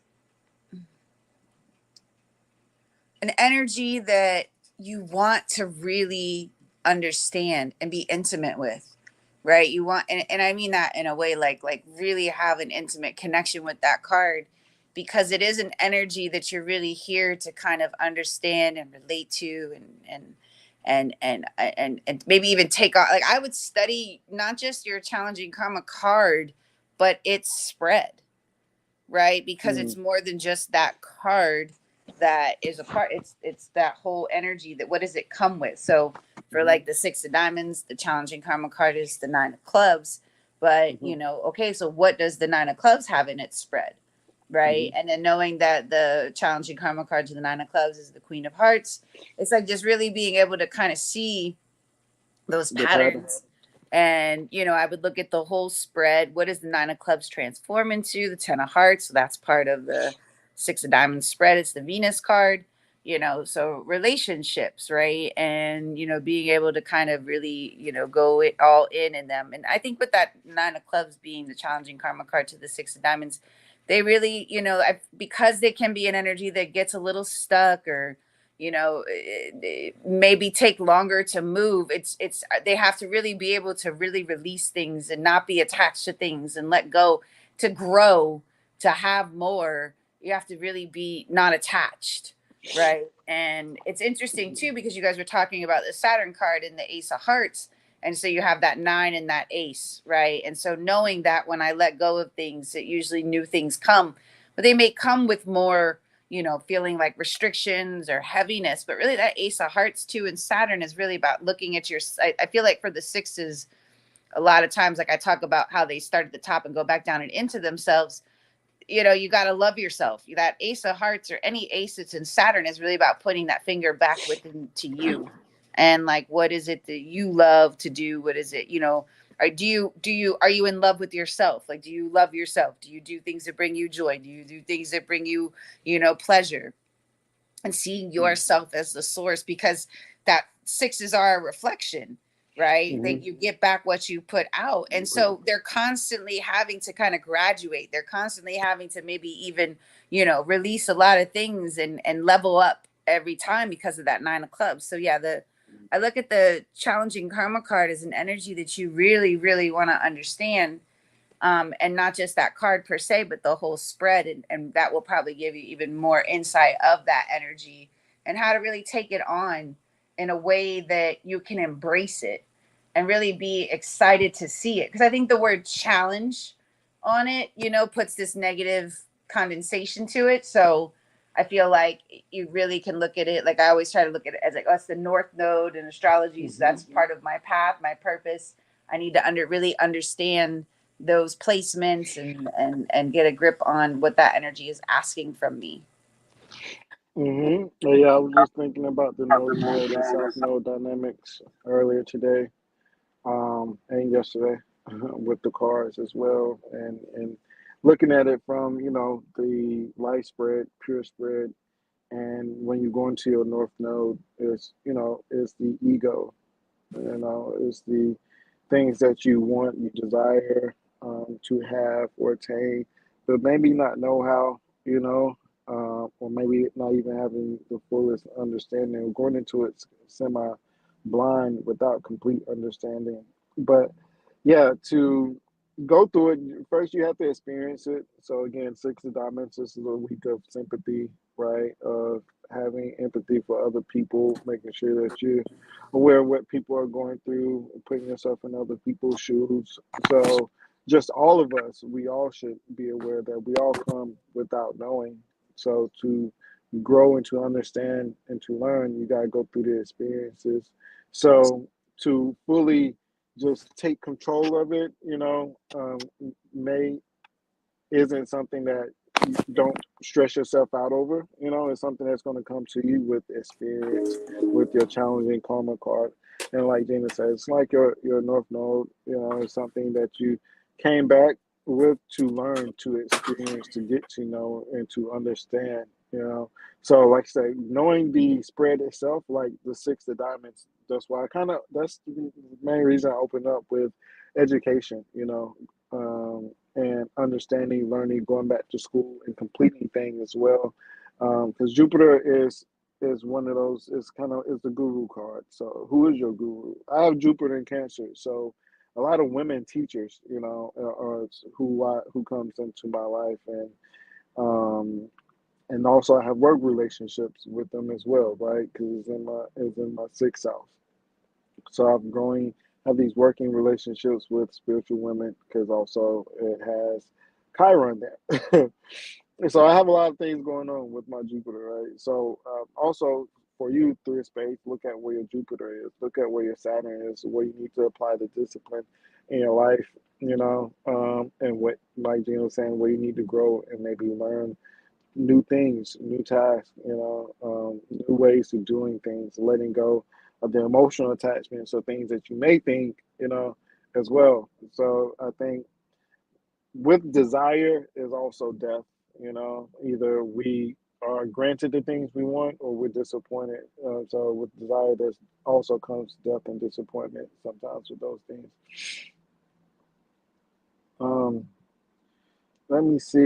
an energy that you want to really understand and be intimate with, right? You want, and I mean that in a way like really have an intimate connection with that card, because it is an energy that you're really here to kind of understand and relate to, and maybe even take on. Like I would study not just your challenging karma card, but its spread, right? Because Mm-hmm. it's more than just that card that is a part. It's that whole energy. That what does it come with? So for Mm-hmm. like the six of diamonds, the challenging karma card is the nine of clubs. But Mm-hmm. okay, so what does the nine of clubs have in its spread? Right. Mm-hmm. And then knowing that the challenging karma card to the nine of clubs is the queen of hearts, it's like just really being able to kind of see those The pattern. patterns. And I would look at the whole spread. What does the nine of clubs transform into? The ten of hearts, so that's part of the six of diamonds spread. It's the Venus card. so relationships, right? And being able to kind of really go it all in them. And I think with that nine of clubs being the challenging karma card to the six of diamonds, they really, because they can be an energy that gets a little stuck, or maybe take longer to move. It's they have to really be able to really release things and not be attached to things and let go, to grow, to have more. You have to really be not attached, right? And it's interesting too, because you guys were talking about the Saturn card and the Ace of Hearts. And so you have that nine and that ace, right? And so knowing that when I let go of things, that usually new things come, but they may come with more, feeling like restrictions or heaviness. But really, that Ace of Hearts too and Saturn is really about looking at your. I feel like for the sixes, a lot of times, like I talk about how they start at the top and go back down and into themselves. You got to love yourself. That Ace of Hearts or any ace that's in Saturn is really about putting that finger back within to you, and like, what is it that you love to do? What is it, or are you in love with yourself? Like, do you love yourself? Do you do things that bring you joy? Do you do things that bring you, pleasure? And seeing yourself as the source, because that sixes are a reflection, right? Mm-hmm. That you get back what you put out. And so they're constantly having to kind of graduate. They're constantly having to maybe even, release a lot of things and level up every time because of that nine of clubs. So yeah, I look at the challenging karma card as an energy that you really, really want to understand, and not just that card per se, but the whole spread. And that will probably give you even more insight of that energy and how to really take it on in a way that you can embrace it and really be excited to see it. Because I think the word challenge on it, puts this negative condensation to it. So I feel like you really can look at it, like I always try to look at it as like, oh, that's the North Node in astrology. So that's part of my path, my purpose. I need to really understand those placements and get a grip on what that energy is asking from me. Mm-hmm. Yeah, I was just thinking about the North Node and South Node dynamics earlier today, and yesterday with the cards as well, and looking at it from the light spread, pure spread, and when you go into your North Node, is the ego, is the things that you want, you desire to have or attain, but maybe not know how, or maybe not even having the fullest understanding, or going into it semi blind without complete understanding. But yeah, to go through it, first you have to experience it. So again, six of diamonds, this is a week of sympathy, right? Of having empathy for other people, making sure that you're aware of what people are going through, putting yourself in other people's shoes. So just all of us, we all should be aware that we all come without knowing. So to grow and to understand and to learn, you got to go through the experiences. So to fully just take control of it, may isn't something that you don't stress yourself out over. It's something that's going to come to you with experience, with your challenging karma card. And like Gina said, it's like your North Node. It's something that you came back with to learn, to experience, to get to know, and to understand. So like I say, knowing the spread itself, like the six of diamonds. That's the main reason I opened up with education. And understanding, learning, going back to school, and completing things as well. Because Jupiter is one of those. Is the guru card. So who is your guru? I have Jupiter in Cancer, so a lot of women teachers, are who comes into my life, um, and also I have work relationships with them as well, right? Because it's in my sixth house. So I'm growing, have these working relationships with spiritual women, because also it has Chiron there. So I have a lot of things going on with my Jupiter, right? So also for you through your space, look at where your Jupiter is, look at where your Saturn is, where you need to apply the discipline in your life, and what, like Gina was saying, where you need to grow and maybe learn new things, new tasks, new ways of doing things, letting go of the emotional attachments, so things that you may think, as well. So I think with desire is also death. Either we are granted the things we want, or we're disappointed. So with desire, there's also comes death and disappointment sometimes with those things. Um, Let me see.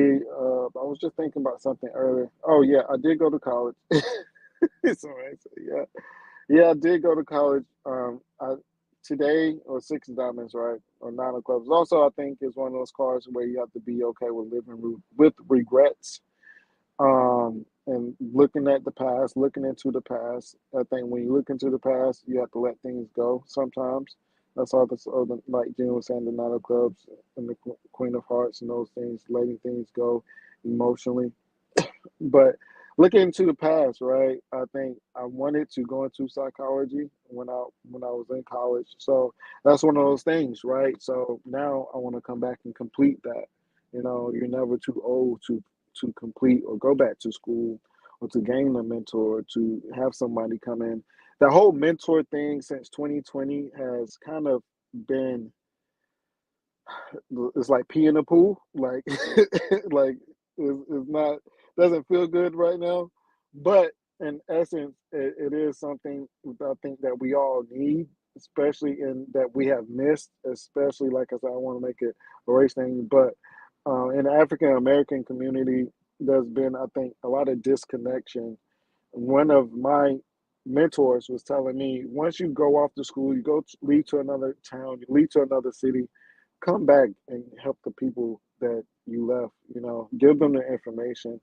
I was just thinking about something earlier. Oh yeah, I did go to college. So yeah, yeah, I did go to college. Today or six of diamonds, right, or nine of clubs. Also, I think is one of those cards where you have to be okay with living with regrets. And looking at the past, looking into the past. I think when you look into the past, you have to let things go sometimes. That's all this other, like Jen was saying, the Nine of Clubs and the Queen of Hearts and those things, letting things go emotionally. But looking into the past, right? I think I wanted to go into psychology when I was in college. So that's one of those things, right? So now I want to come back and complete that. You're never too old to complete or go back to school or to gain a mentor, to have somebody come in. The whole mentor thing since 2020 has kind of been, it's like pee in a pool. Like like it's not, doesn't feel good right now. But in essence, it is something I think that we all need, especially in that we have missed. Especially, like I said, I want to make it a race thing, but in the African American community, there's been, I think, a lot of disconnection. One of my mentors was telling me, once you go off to school, you leave to another town, you leave to another city, come back and help the people that you left. Give them the information.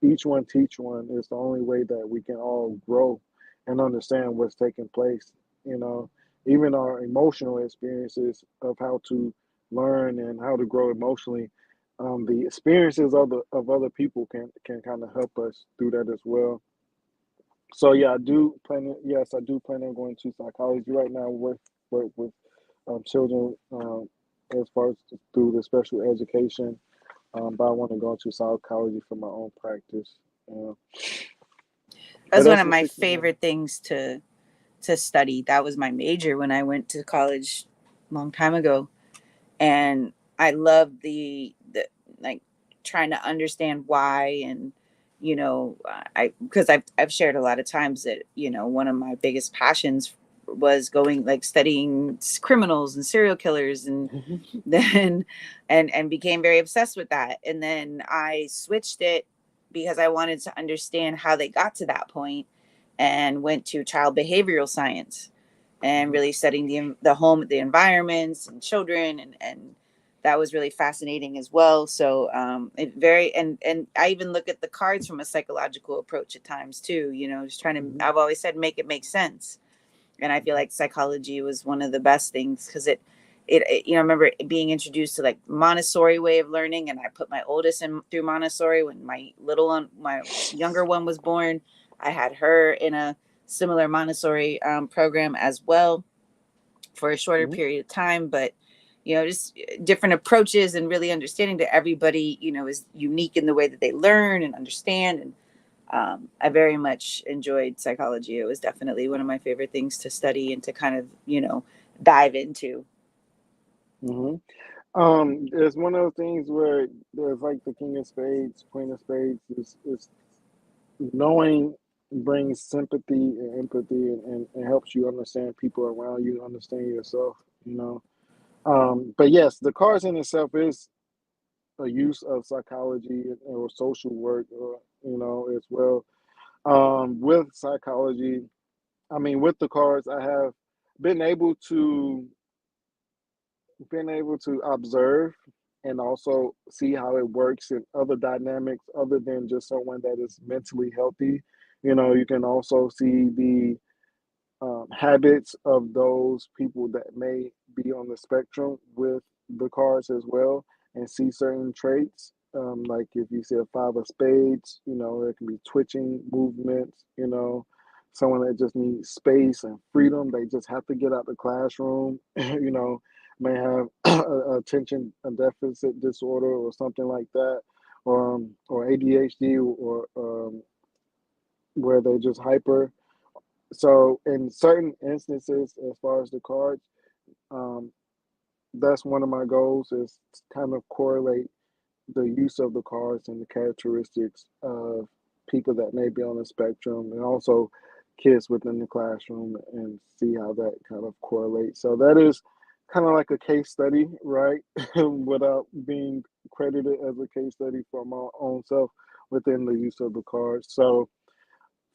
Each one teach one is the only way that we can all grow and understand what's taking place. You know, Even our emotional experiences of how to learn and how to grow emotionally. The experiences of other people can kind of help us through that as well. So yeah, I do plan on going to psychology right now. With children, as far as through the special education. But I want to go into psychology for my own practice. Uh, but That's one that's of the my 69. favorite things to study. That was my major when I went to college a long time ago. And I love the like trying to understand why. And I because I've shared a lot of times that one of my biggest passions was going like studying criminals and serial killers, and then and became very obsessed with that. And then I switched it because I wanted to understand how they got to that point, and went to child behavioral science and really studying the home, the environments and children, and that was really fascinating as well. So it very and I even look at the cards from a psychological approach at times too. Just trying to. Mhm, I've always said make it make sense, and I feel like psychology was one of the best things because I remember being introduced to like Montessori way of learning, and I put my oldest in through Montessori when my younger one was born. I had her in a similar Montessori program as well for a shorter mhm, period of time, but just different approaches, and really understanding that everybody is unique in the way that they learn and understand. And I very much enjoyed psychology. It was definitely one of my favorite things to study and to kind of dive into. mhm. It's one of those things where there's like the King of Spades, Queen of Spades is knowing brings sympathy and empathy, and helps you understand people around you, understand yourself. You know. But yes, the cards in itself is a use of psychology or social work, or as well. With psychology, I mean, with the cards, I have been able to observe and also see how it works in other dynamics other than just someone that is mentally healthy. You can also see the habits of those people that may be on the spectrum with the cards as well, and see certain traits. Like if you see a five of spades, it can be twitching movements, someone that just needs space and freedom. They just have to get out the classroom, may have attention deficit disorder or something like that, or ADHD, or where they're just hyper. So in certain instances, as far as the cards, um, that's one of my goals, is to kind of correlate the use of the cards and the characteristics of people that may be on the spectrum, and also kids within the classroom, and see how that kind of correlates. So that is kind of like a case study, right? Without being credited as a case study for my own self within the use of the cards. So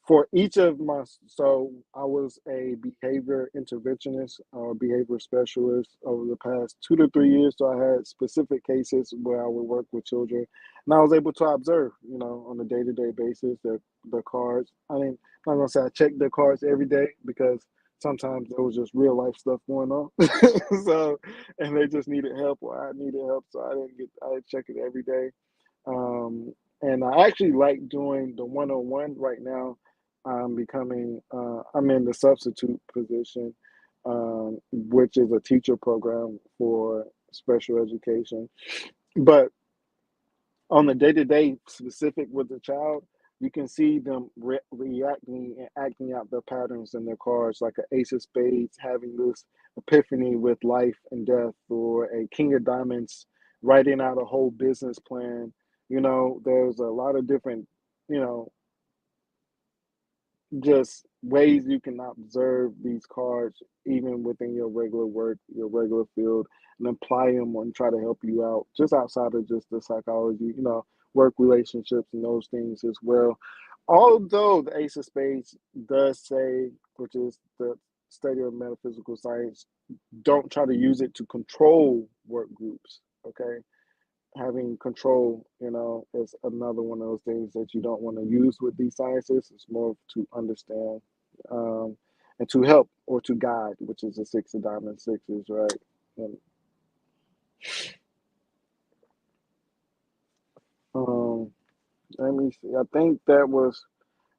for each of my, so I was a behavior interventionist or behavior specialist over the past 2 to 3 years. So I had specific cases where I would work with children, and I was able to observe, on a day-to-day basis, the cards. I'm not gonna say I checked the cards every day, because sometimes there was just real life stuff going on. So, and they just needed help, or I needed help, so I didn't check it every day. And I actually like doing the one-on-one right now. I'm in the substitute position, which is a teacher program for special education. But on the day-to-day specific with the child, you can see them reacting and acting out the patterns in their cards, like an ace of spades having this epiphany with life and death, or a king of diamonds writing out a whole business plan. There's a lot of different, you know just ways you can observe these cards even within your regular work, your regular field, and apply them and try to help you out just outside of just the psychology, work relationships and those things as well. Although the Ace of Spades does say, which is the study of metaphysical science, don't try to use it to control work groups. Okay, having control, is another one of those things that you don't want to use with these sciences. It's more to understand, and to help or to guide, which is the six of diamond sixes, right? And, um, let me see. I think that was.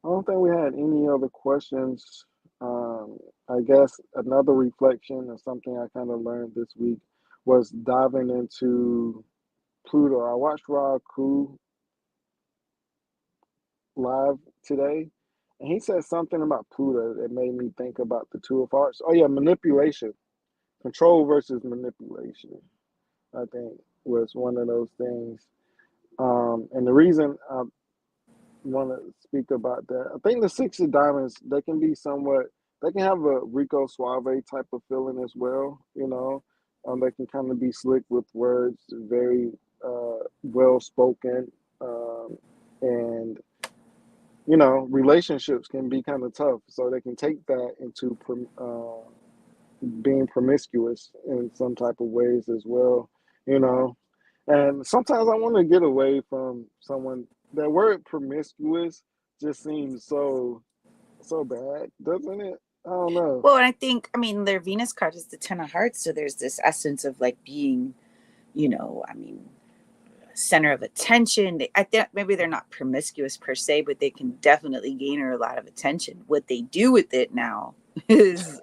I don't think we had any other questions. I guess another reflection of something I kind of learned this week was diving into Pluto. I watched Raku live today, and he said something about Pluto that made me think about the Two of Hearts. Oh yeah, manipulation, control versus manipulation. I think was one of those things. And the reason I want to speak about that, I think the Six of Diamonds, they can be somewhat. They can have a Rico Suave type of feeling as well. They can kind of be slick with words, very well spoken, and relationships can be kind of tough, so they can take that into being promiscuous in some type of ways as well, you know. And sometimes I want to get away from someone. That word promiscuous just seems so bad, doesn't it? I don't know. Well, and I mean, their Venus card is the Ten of Hearts, so there's this essence of like being, I mean, center of attention. I think maybe they're not promiscuous per se, but they can definitely garner a lot of attention. What they do with it now is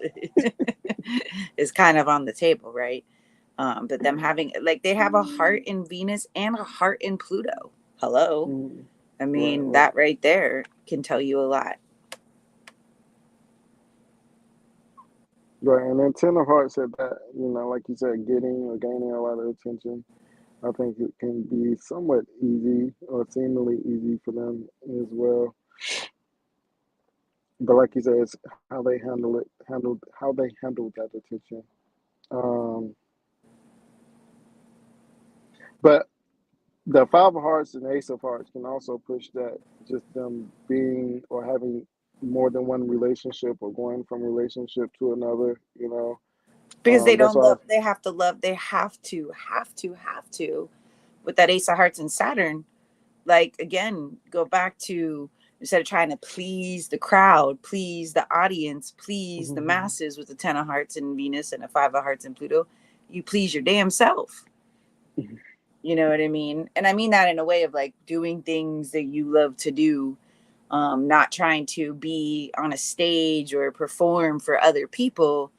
is kind of on the table, right? But them having like they have a heart in Venus and a heart in Pluto. Hello, Mm, I right, mean right. that right there can tell you a lot. Right, and then Ten of Hearts said that, like you said, getting or gaining a lot of attention. I think it can be somewhat easy or seemingly easy for them as well. But like you said, it's how they handled that attention. Um, but the Five of Hearts and Ace of Hearts can also push that, just them being or having more than one relationship, or going from relationship to another. Because they That's don't why. love, they have to love, they have to with that Ace of Hearts and Saturn. Like again, go back to, instead of trying to please the crowd, please the audience, please the masses with the Ten of Hearts and Venus and a Five of Hearts and Pluto, you please your damn self. You know what I mean? And I mean that in a way of like doing things that you love to do, not trying to be on a stage or perform for other people,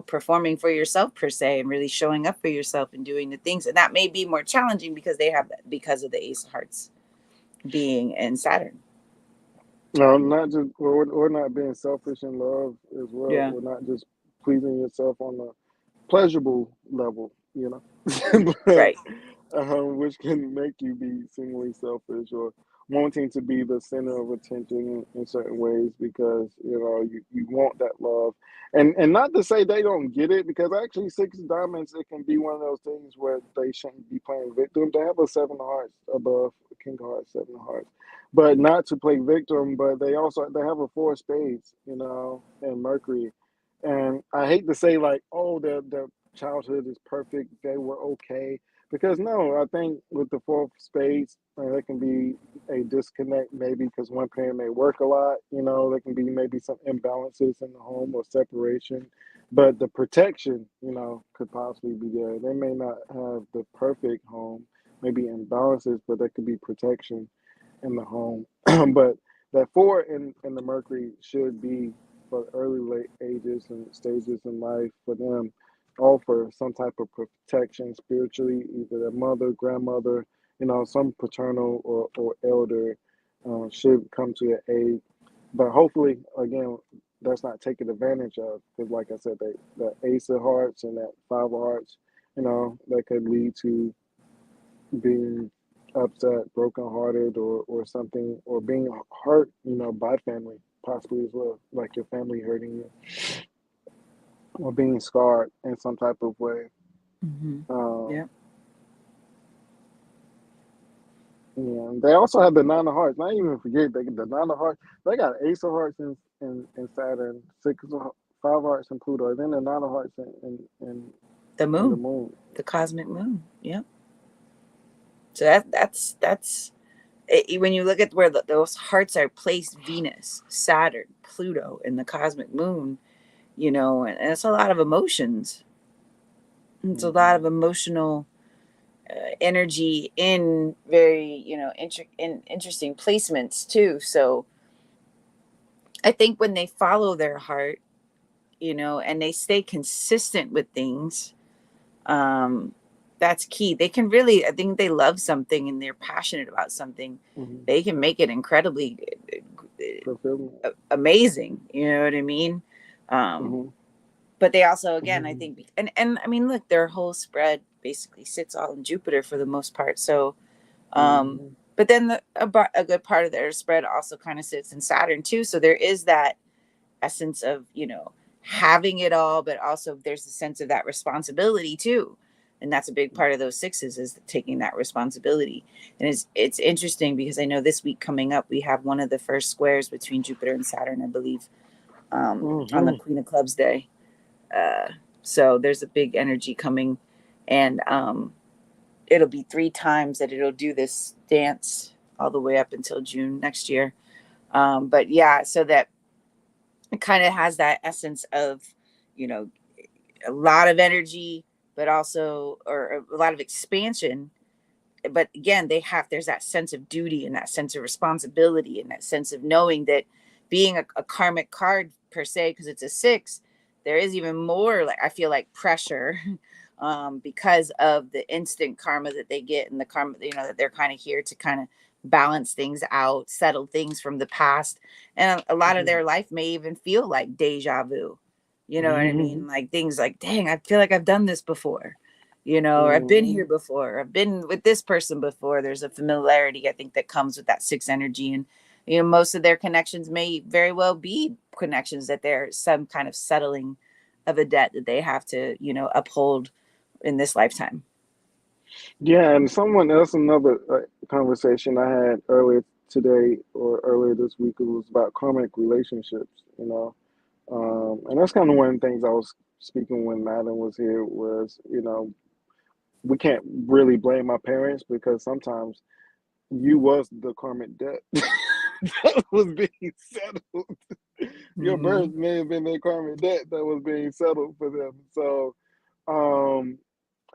performing for yourself per se, and really showing up for yourself and doing the things. And that may be more challenging because they have that, because of the Ace of Hearts being in Saturn. No, not just, or not being selfish in love as well, Yeah. or not just pleasing yourself on a pleasurable level. But Right. which can make you be seemingly selfish or wanting to be the center of attention in certain ways because you want that love, and not to say they don't get it, because actually six of diamonds, it can be one of those things where they shouldn't be playing victim. They have a seven of hearts above king of hearts, seven of hearts, but not to play victim. But they have a four of spades, and Mercury, and I hate to say like, oh, their childhood is perfect, they were okay, because no, I think with the four of spades, there can be a disconnect maybe because one parent may work a lot. There can be maybe some imbalances in the home or separation, but the protection, could possibly be there. They may not have the perfect home, maybe imbalances, but there could be protection in the home. But that four in the Mercury should be for early late ages and stages in life for them, offer some type of protection spiritually, either their mother, grandmother, some paternal or elder should come to their aid. But hopefully, again, that's not taken advantage of, because, like I said, the Ace of Hearts and that Five of Hearts, that could lead to being upset, brokenhearted, or something, or being hurt, by family, possibly as well, like your family hurting you, or being scarred in some type of way. Mm-hmm. Um, Yeah. Yeah, they also have the nine of hearts. Not even forget the nine of hearts. They got ace of hearts in Saturn, six of five hearts in Pluto, and then the nine of hearts The in the moon, moon. the cosmic moon. Yeah. So that's when you look at where those hearts are placed, Venus, Saturn, Pluto, and the cosmic moon, and it's a lot of emotions. It's a lot Hmm. of emotional energy in very, in interesting placements too. So I think when they follow their heart, and they stay consistent with things, um, that's key. They can really, I think they love something and they're passionate about something. Hmm. They can make it incredibly Fulfillment. amazing. You know what I mean? Um, Hmm. but they also, again, I Hmm. think, and I mean, look, their whole spread basically sits all in Jupiter for the most part. So, um, Hmm. but then a good part of their spread also kind of sits in Saturn too. So there is that essence of, having it all, but also there's a sense of that responsibility too. And that's a big part of those sixes, is taking that responsibility. And it's interesting because I know this week coming up we have one of the first squares between Jupiter and Saturn, I believe, on the Hmm. Queen of Clubs day. Uh, so there's a big energy coming, and it'll be 3 times that it'll do this dance all the way up until June next year. But yeah, so that it kind of has that essence of, you know, a lot of energy, but also, or a lot of expansion. But again, there's that sense of duty and that sense of responsibility and that sense of knowing that being a karmic card per se, because it's a six, there is even more, like, I feel like, pressure, because of the instant karma that they get, and the karma, that they're kind of here to kind of balance things out, settle things from the past. And a lot of Hmm. their life may even feel like deja vu. You know what I Hmm. mean? Like things like, dang, I feel like I've done this before, or I've been Hmm. here before, I've been with this person before. There's a familiarity, I think, that comes with that six energy. And most of their connections may very well be connections that they're some kind of settling of a debt that they have to uphold in this lifetime. Yeah, and someone else, another conversation I had earlier today or earlier this week, it was about karmic relationships. And that's kind of one of the things I was speaking when Madeline was here was, we can't really blame my parents because sometimes you was the karmic debt that was being settled. Your birth Mm-hmm. may have been their karmic debt that was being settled for them. So, um,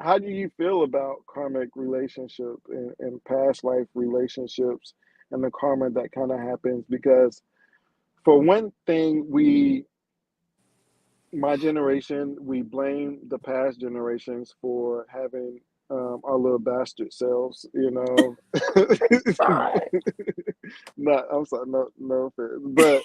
how do you feel about karmic relationship and past life relationships and the karma that kind of happens? Because for one thing, my generation, we blame the past generations for having our little bastard selves, Right. Not, I'm sorry, no offense, but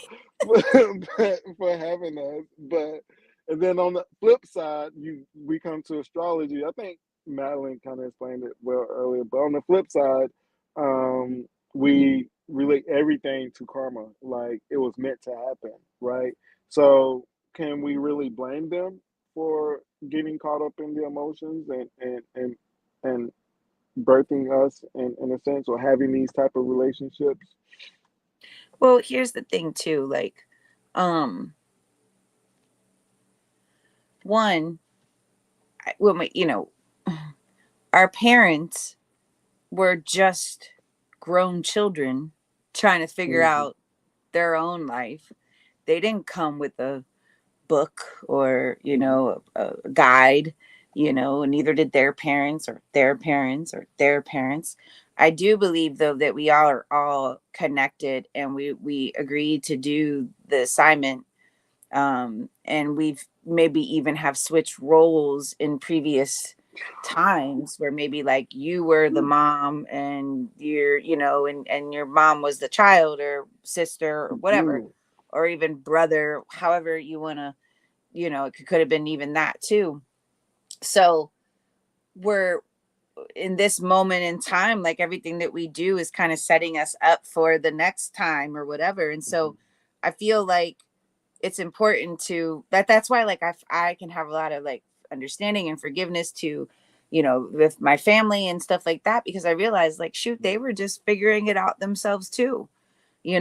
for having us. But and then on the flip side, we come to astrology. I think Madeline kind of explained it well earlier. But on the flip side, we relate everything to karma, like it was meant to happen, right? So can we really blame them for getting caught up in the emotions and birthing us in a sense, or having these type of relationships? Well, here's the thing too, like, um, one, when we, our parents were just grown children trying to figure Mm-hmm. out their own life. They didn't come with a book or, Mm-hmm. a guide, and neither did their parents or their parents or their parents. I do believe though that we all are all connected, and we agreed to do the assignment, and we've maybe even have switched roles in previous times where maybe like you were the mom and and your mom was the child or sister or whatever, Ooh. or even brother, however you want to, it could have been even that too. So we're in this moment in time, like everything that we do is kind of setting us up for the next time or whatever. And Mm-hmm. so I feel like it's important to that's why like I can have a lot of like understanding and forgiveness to, with my family and stuff like that, because I realized like, shoot, they were just figuring it out themselves too.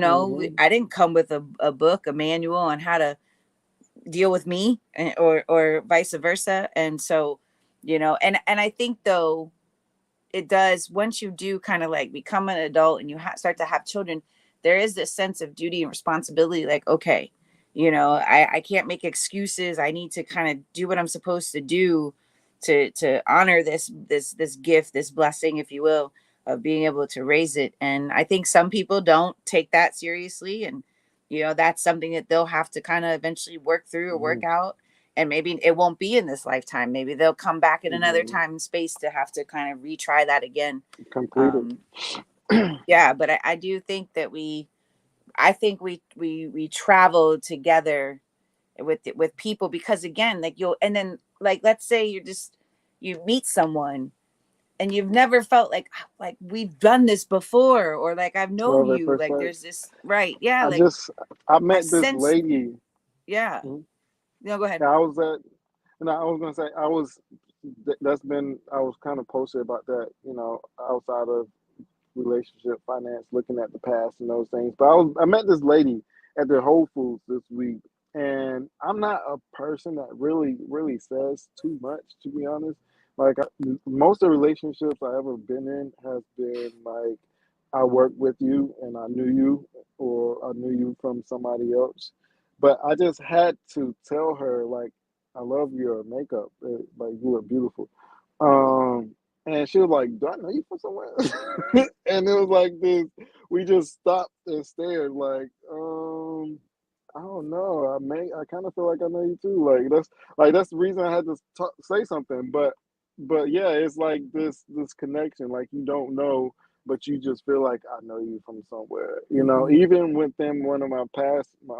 Mm-hmm. I didn't come with a book, a manual on how to deal with me, or vice versa. And so, and I think though, it does, once you do kind of like become an adult and you start to have children, there is this sense of duty and responsibility, like, okay, I can't make excuses. I need to kind of do what I'm supposed to do to honor this gift, this blessing, if you will, of being able to raise it. And I think some people don't take that seriously, and that's something that they'll have to kind of eventually work through or Mm-hmm. work out. And maybe it won't be in this lifetime. Maybe they'll come back in another Mm-hmm. time and space to have to kind of retry that again. Completed. Um, yeah, but I do think that I think we travel together with people, because again, like and then like, let's say you meet someone and you've never felt like we've done this before, or like I've known Love at you, first like sight. there's this, right? Yeah, I like just I I've met this sensed. lady. Yeah, Mhm. no, go ahead. I was at, and I was gonna say I was. That's been I was kind of posted about that. Outside of relationship, finance, looking at the past and those things. But I met this lady at the Whole Foods this week, and I'm not a person that really says too much, to be honest. Like most of the relationships I ever been in has been like I worked with you and I knew you, or I knew you from somebody else. But I just had to tell her like I love your makeup, like you look beautiful. Um, and she was like, "Do I know you from somewhere?" And it was like this. We just stopped and stared, I don't know. I kind of feel like I know you too. That's the reason I had to say something. But yeah, it's like this connection. Like you don't know, but you just feel like I know you from somewhere. Mhm. Even within one of my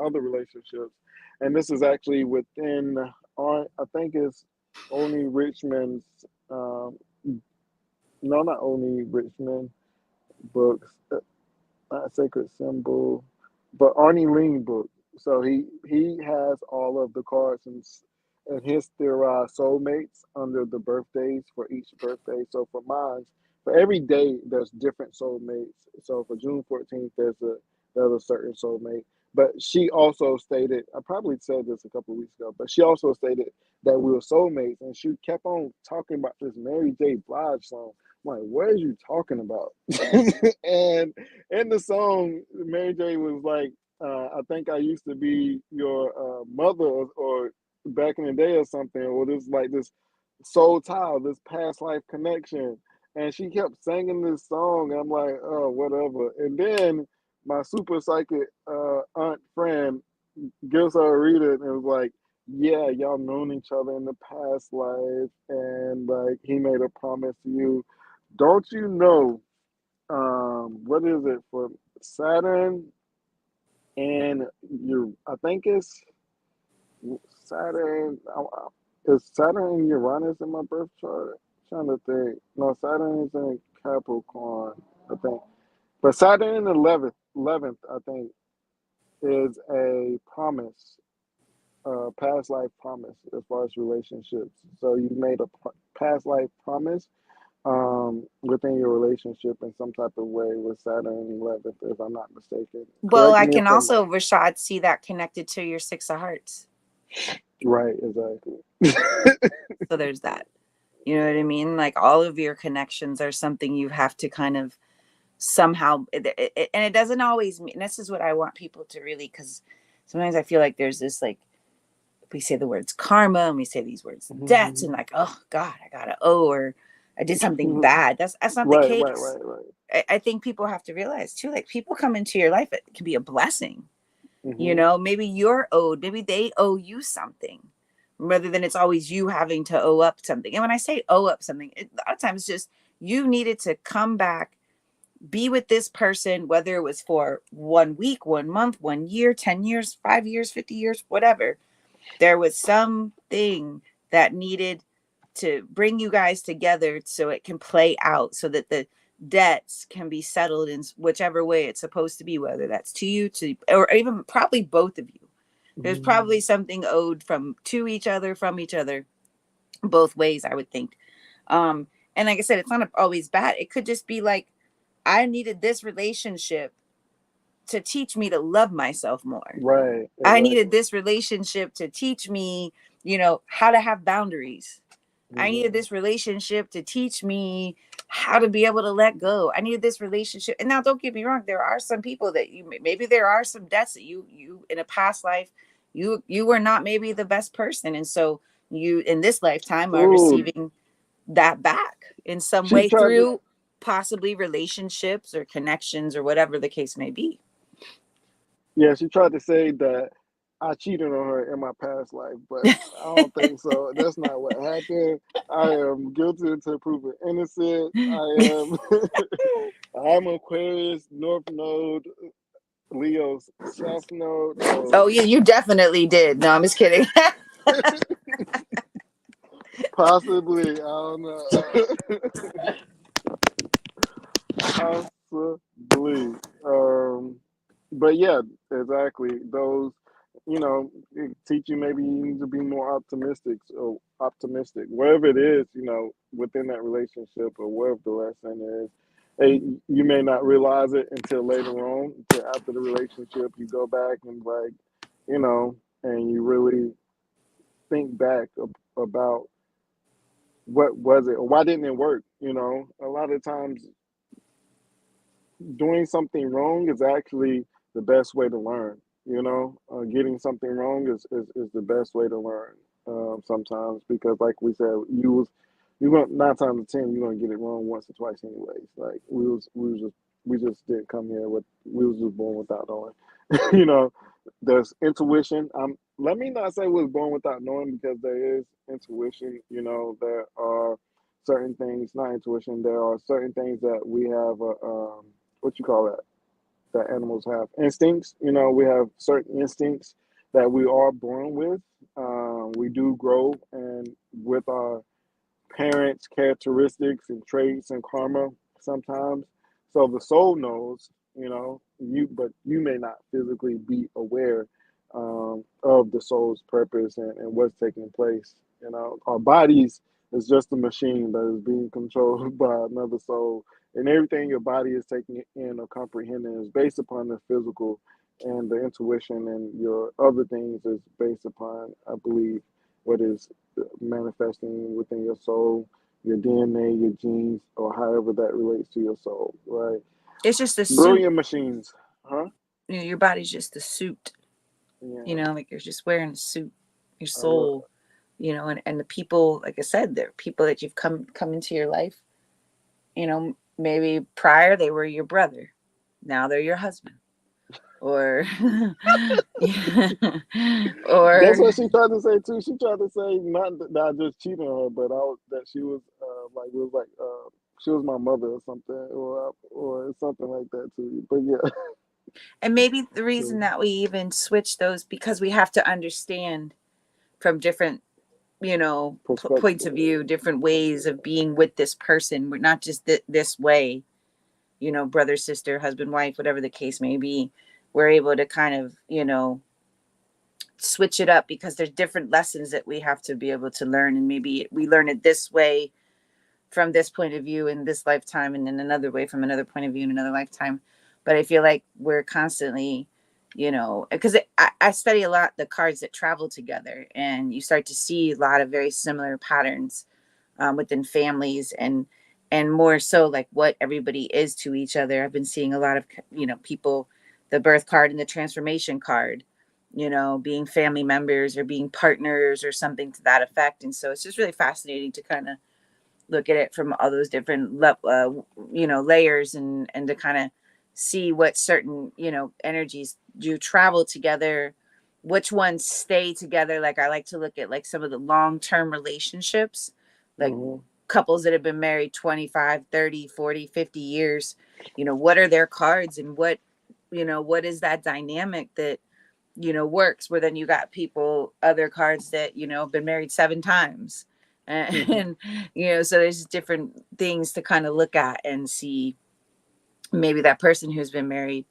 other relationships, and this is actually within. I think it's only Richmond's. Um, no, not only Richmond books, not Sacred Symbol, but Arnie Ling book. So he has all of the cards and his theorized soulmates under the birthdays for each birthday. So for every day there's different soulmates. So for June 14th there's a certain soulmate. But she also stated, I probably said this a couple of weeks ago, but she also stated that we were soulmates, and she kept on talking about this Mary J. Blige song. I'm like, what are you talking about? And in the song, Mary J was like, I think I used to be your mother, or back in the day or something, or this soul tie, this past life connection. And she kept singing this song. And I'm like, oh, whatever. And then my super psychic aunt friend gives her a reading and was like, yeah, y'all known each other in the past life, and like he made a promise to you. Don't you know what is it for Saturn and your? I think it's Saturn. Is Saturn and Uranus in my birth chart? Trying to think. No, Saturn is in Capricorn, I think. But Saturn in the 11th, I think, is a promise, past life promise as far as relationships. So you made a past life promise within your relationship in some type of way with Saturn 11th, if I'm not mistaken. Well, Correct I me if can I'm also, Rashad, see that connected to your 6 of hearts. right. Exactly. So there's that. You know what I mean? Like all of your connections are something you have to kind of somehow, and it doesn't always mean, and this is what I want people to really, because sometimes I feel like there's this like, we say the words karma and we say these words debts and like, oh God, I gotta owe, or I did something bad. That's not the Right, right, case. right, right. I think people have to realize too, like people come into your life, it can be a blessing. You Hmm. know, maybe you're owed, maybe they owe you something, rather than it's always you having to owe up something. And when I say owe up something, a lot of times just you needed to come back, be with this person, whether it was for 1 week, 1 month, 1 year, 10 years, 5 years, 50 years, whatever. There was something that needed to bring you guys together so it can play out, so that the debts can be settled in whichever way it's supposed to be, whether that's to you, to, or even probably both of you. There's probably something owed from to each other, from each other, both ways, I would think. And like I said, it's not always bad. It could just be like, I needed this relationship to teach me to love myself more. Right, I needed exactly. this relationship to teach me, you know, how to have boundaries. I needed Hmm. this relationship to teach me how to be able to let go. I needed this relationship. And now don't get me wrong, there are some people that you, maybe there are some debts that you in a past life, you were not maybe the best person. And so you in this lifetime are Ooh, receiving that back in some she way tried to. through possibly relationships or connections or whatever the case may be. Yeah, she tried to say that I cheated on her in my past life, but I don't think so. That's not what happened. I am guilty until proven innocent. I am. I'm Aquarius North Node, Leo's South Node. Oh So yeah, you definitely did. No, I'm just kidding. possibly, I don't know. Possibly. But yeah, exactly. Those, it teach you maybe you need to be more optimistic, wherever it is, within that relationship or wherever the lesson is. Hey, you may not realize it until later on, until after the relationship, you go back and like, you know, and you really think back about what was it or why didn't it work. A lot of times doing something wrong is actually the best way to learn. Getting something wrong is the best way to learn. Sometimes because, like we said, you're going 9 times out of 10 you're gonna get it wrong once or twice anyways. Like we just didn't come here with we was just born without knowing. you know, there's intuition. Let me not say we was born without knowing because there is intuition. There are certain things, not intuition. There are certain things that we have. What you call that animals have instincts. We have certain instincts that we are born with. We do grow and with our parents' characteristics and traits and karma sometimes. So the soul knows, but you may not physically be aware of the soul's purpose and what's taking place. Our bodies is just a machine that is being controlled by another soul, and everything your body is taking in or comprehending is based upon the physical, and the intuition and your other things is based upon, I believe, what is manifesting within your soul, your DNA, your genes, or however that relates to your soul, right? It's just a suit. Brilliant machines, huh? You know, your body's just a suit. You Yeah, know, like you're just wearing a suit. Your I love. soul. You know, and the people, like I said, there are people that you've come into your life. You know, maybe prior they were your brother, now they're your husband, or That's or what she tried to say too. She tried to say not that I just cheated on her, but that she was like it was like she was my mother or something, or something like that too. But yeah, and maybe the reason so, that we even switch those because we have to understand from different points Perspective. of view, different ways of being with this person. We're not just this way, brother, sister, husband, wife, whatever the case may be. We're able to kind of, switch it up because there's different lessons that we have to be able to learn. And maybe we learn it this way from this point of view in this lifetime, and then another way from another point of view in another lifetime. But I feel like we're constantly, because I study a lot the cards that travel together, and you start to see a lot of very similar patterns within families, and more so like what everybody is to each other. I've been seeing a lot of people, the birth card and the transformation card, being family members or being partners or something to that effect. And so it's just really fascinating to kind of look at it from all those different layers, and to kind of see what certain energies do travel together, which ones stay together. Like I like to look at like some of the long-term relationships, like Hmm. couples that have been married 25, 30, 40, 50 years. What are their cards, and what is that dynamic that works, where then you got people, other cards that have been married 7 times, and so there's different things to kind of look at and see. Maybe that person who's been married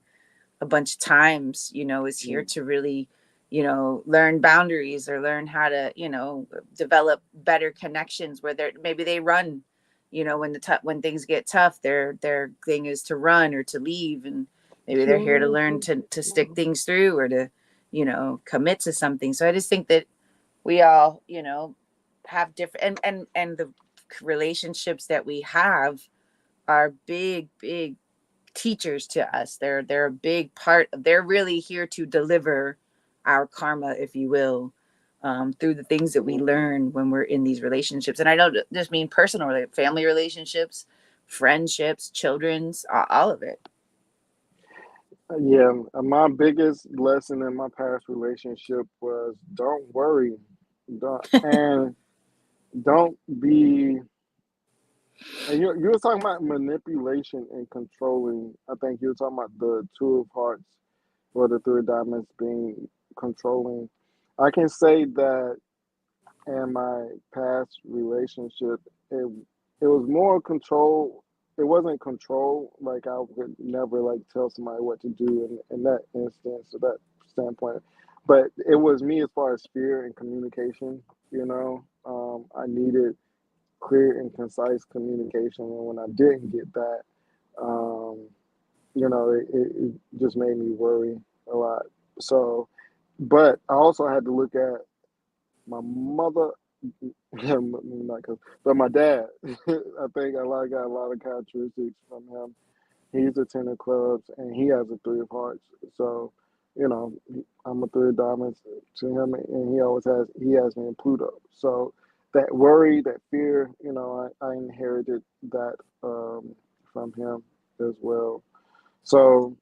a bunch of times is here to really learn boundaries, or learn how to develop better connections, where maybe they run, when things get tough, their thing is to run or to leave, and maybe they're here to learn to stick things through, or to commit to something. So I just think that we all have different, and the relationships that we have are big teachers to us. They're a big part. They're really here to deliver our karma, if you will, through the things that we learn when we're in these relationships. And I don't just mean personal, like family relationships, friendships, children's, all of it. Yeah, my biggest lesson in my past relationship was don't worry, and don't be. And you were talking about manipulation and controlling. I think you were talking about the two of hearts or the three of diamonds being controlling. I can say that in my past relationship, it it was more control. It wasn't control. Like I would never like tell somebody what to do in that instance or that standpoint. But it was me as far as fear and communication. I needed clear and concise communication, and when I didn't get that, um, it just made me worry a lot. So, but I also had to look at my mother, not 'cause, but my dad. I think got a lot of characteristics from him. He's a ten of clubs and he has a three of hearts. So, I'm a three of diamonds to him, and he has me in Pluto. So that worry, that fear, I inherited that from him as well. So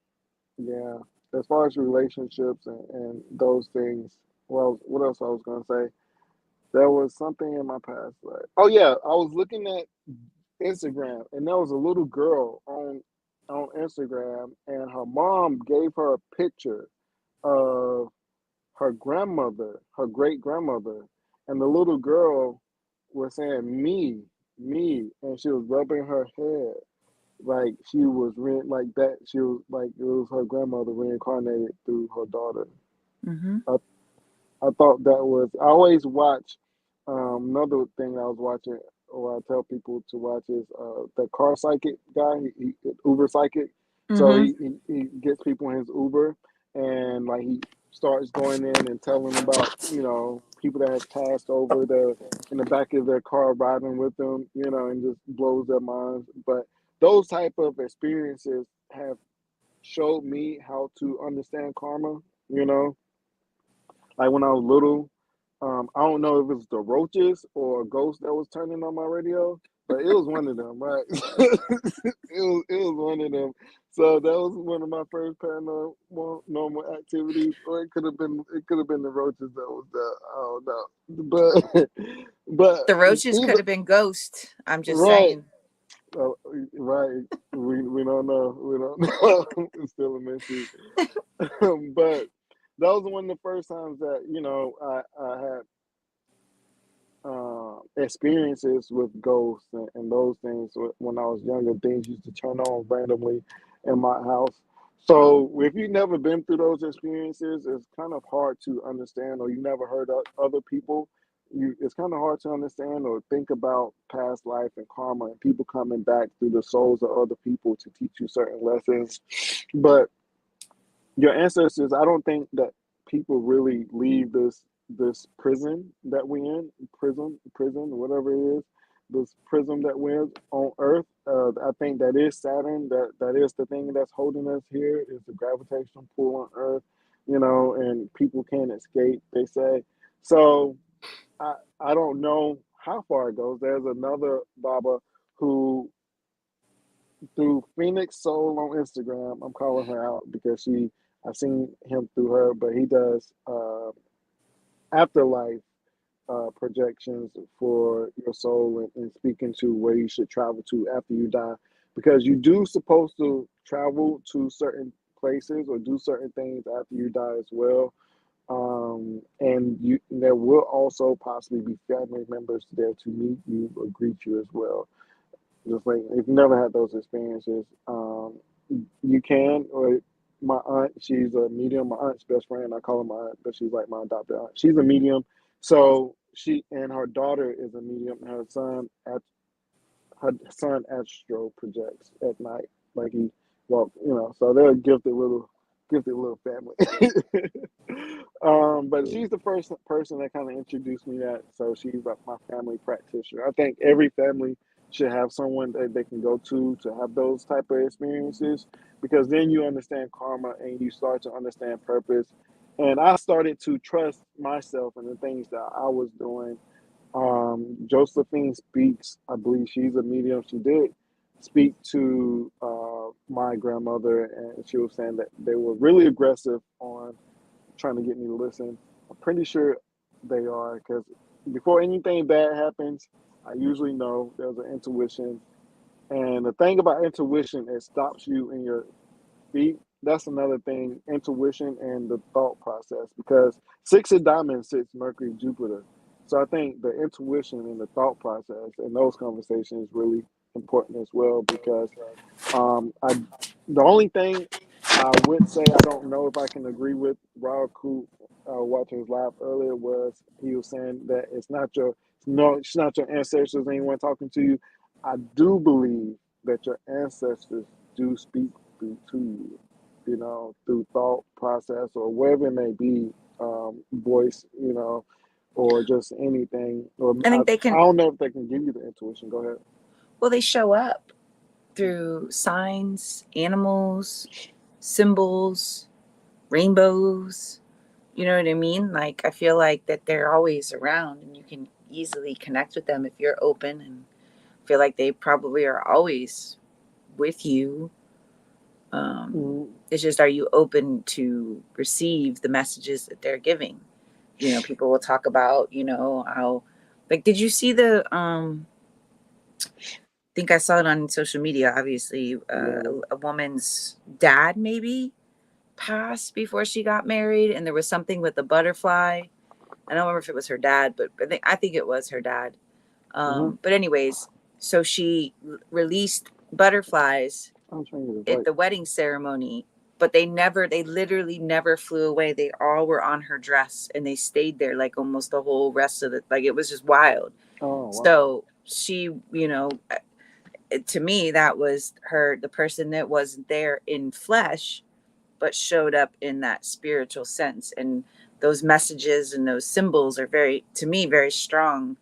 yeah, as far as relationships and those things, well, what else I was gonna say? There was something in my past. Like, oh yeah, I was looking at Instagram, and there was a little girl on Instagram, and her mom gave her a picture of her grandmother, her great grandmother, and the little girl was saying me, and she was rubbing her head like she was like that. She was like it was her grandmother reincarnated through her daughter. Mm-hmm. I I thought that was. I always watch. Another thing I was watching, or I tell people to watch, is the car psychic guy, Uber psychic. So Mm-hmm. he gets people in his Uber, and like he starts going in and telling about people that have passed over the in the back of their car riding with them, and just blows their minds. But those type of experiences have showed me how to understand karma. You know, like when I was little, I don't know if it was the roaches or a ghost that was turning on my radio, but it was one of them, right? it was one of them. So that was one of my first paranormal normal activities, or it could have been the roaches that was there. I don't know, but but The roaches could either have been ghosts. I'm just right, saying. uh, right. We don't know. We don't know. It's still a mystery. But that was one of the first times that I had experiences with ghosts and those things when I was younger. Things used to turn on randomly in my house. So if you've never been through those experiences, it's kind of hard to understand, or you never heard other people. It's kind of hard to understand or think about past life and karma and people coming back through the souls of other people to teach you certain lessons. But your ancestors, I don't think that people really leave this prison that we in, prison, whatever it is, this prism that we're on Earth. I think that is Saturn. That is the thing that's holding us here. Is the gravitational pull on Earth, and people can't escape. They say so. I don't know how far it goes. There's another Baba who through Phoenix Soul on Instagram. I'm calling her out because I've seen him through her, but he does afterlife projections for your soul and speaking to where you should travel to after you die, because you do supposed to travel to certain places or do certain things after you die as well. And there will also possibly be family members there to meet you or greet you as well. Just like if you never had those experiences, you can. Or my aunt, she's a medium. My aunt's best friend, I call her my aunt, but she's like my adopted aunt. She's a medium, so she and her daughter is a medium. Her son astro projects at night, like he walk. So they're a gifted little family. But she's the first person that kind of introduced me that. So she's like my family practitioner. I think every family should have someone that they can go to have those type of experiences, because then you understand karma and you start to understand purpose. And I started to trust myself and the things that I was doing. Josephine speaks. I believe she's a medium. She did speak to my grandmother, and she was saying that they were really aggressive on trying to get me to listen. I'm pretty sure they are, because before anything bad happens, I usually know there's an intuition. And the thing about intuition, it stops you in your feet. That's another thing, intuition and the thought process, because six of diamonds sits Mercury, Jupiter. So I think the intuition and the thought process and those conversations really important as well, because I the only thing I would say I don't know if I can agree with Raul watching his live earlier was he was saying that it's not your ancestors, anyone talking to you. I do believe that your ancestors do speak to you, through thought process or wherever it may be, voice, or just anything. Or I I, think they I can, don't know if they can give you the intuition. Go ahead. well, they show up through signs, animals, symbols, rainbows. You know what I mean? Like, I feel like that they're always around and you can easily connect with them if you're open, and feel like they probably are always with you. Mm-hmm. It's just, are you open to receive the messages that they're giving? People will talk about, how, like, did you see think I saw it on social media, obviously, Yeah. a woman's dad maybe passed before she got married, and there was something with a butterfly. I don't remember if it was her dad, but I think it was her dad. Mm-hmm. But anyways, so she released butterflies I'm trying to get it at right. the wedding ceremony, but they literally never flew away. They all were on her dress, and they stayed there like almost the whole rest of the, like, it was just wild. Oh wow. So she, to me, that was the person that wasn't there in flesh, but showed up in that spiritual sense. And those messages and those symbols are very, to me, very strong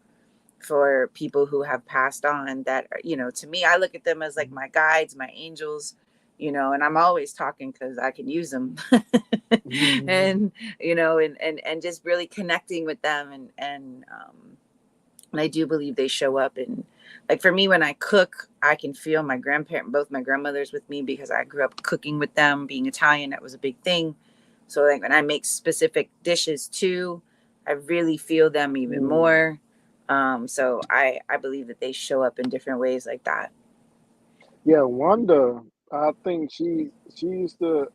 for people who have passed on, that to me, I look at them as like my guides, my angels, and I'm always talking because I can use them. Mm-hmm. And and just really connecting with them, and I do believe they show up. And like for me, when I cook, I can feel both my grandmothers with me, because I grew up cooking with them. Being Italian, that was a big thing. So like when I make specific dishes too, I really feel them even more. So I believe that they show up in different ways like that. Yeah, Wanda. I think she's a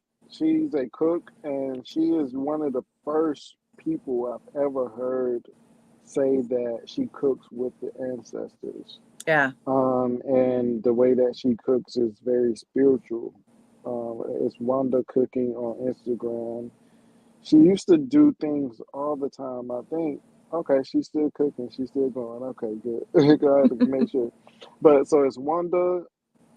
cook, and she is one of the first people I've ever heard say that she cooks with the ancestors. Yeah. And the way that she cooks is very spiritual. It's Wanda Cooking on Instagram. She used to do things all the time. I think, okay, she's still cooking. She's still going. Okay, good. I had to make sure. But so it's Wanda,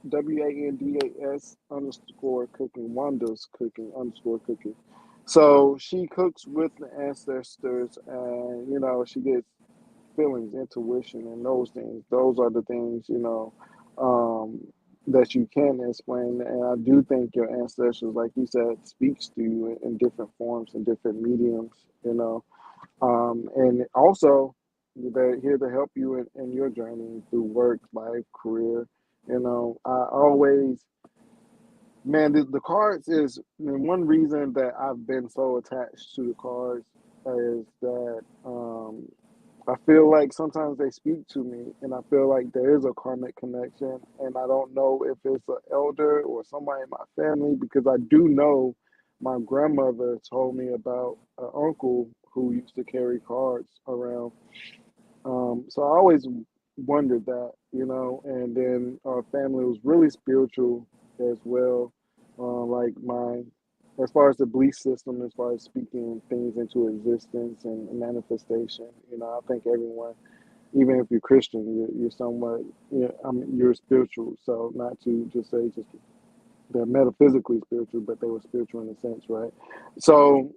WANDAS underscore cooking, Wanda's cooking underscore cooking. So she cooks with the ancestors, and she gets feelings, intuition, and those things. Those are the things, um, that you can explain. And I do think your ancestors, like you said, speaks to you in different forms and different mediums, and also they're here to help you in your journey through work, life, career. I always, man, the cards is, and one reason that I've been so attached to the cards is that I feel like sometimes they speak to me, and I feel like there is a karmic connection, and I don't know if it's an elder or somebody in my family, because I do know my grandmother told me about an uncle who used to carry cards around. So I always wondered that, and then our family was really spiritual as well. Like as far as the belief system, as far as speaking things into existence and manifestation, I think everyone, even if you're Christian, you're somewhat, I mean, you're spiritual. So not to just say just they're metaphysically spiritual, but they were spiritual in a sense, right? So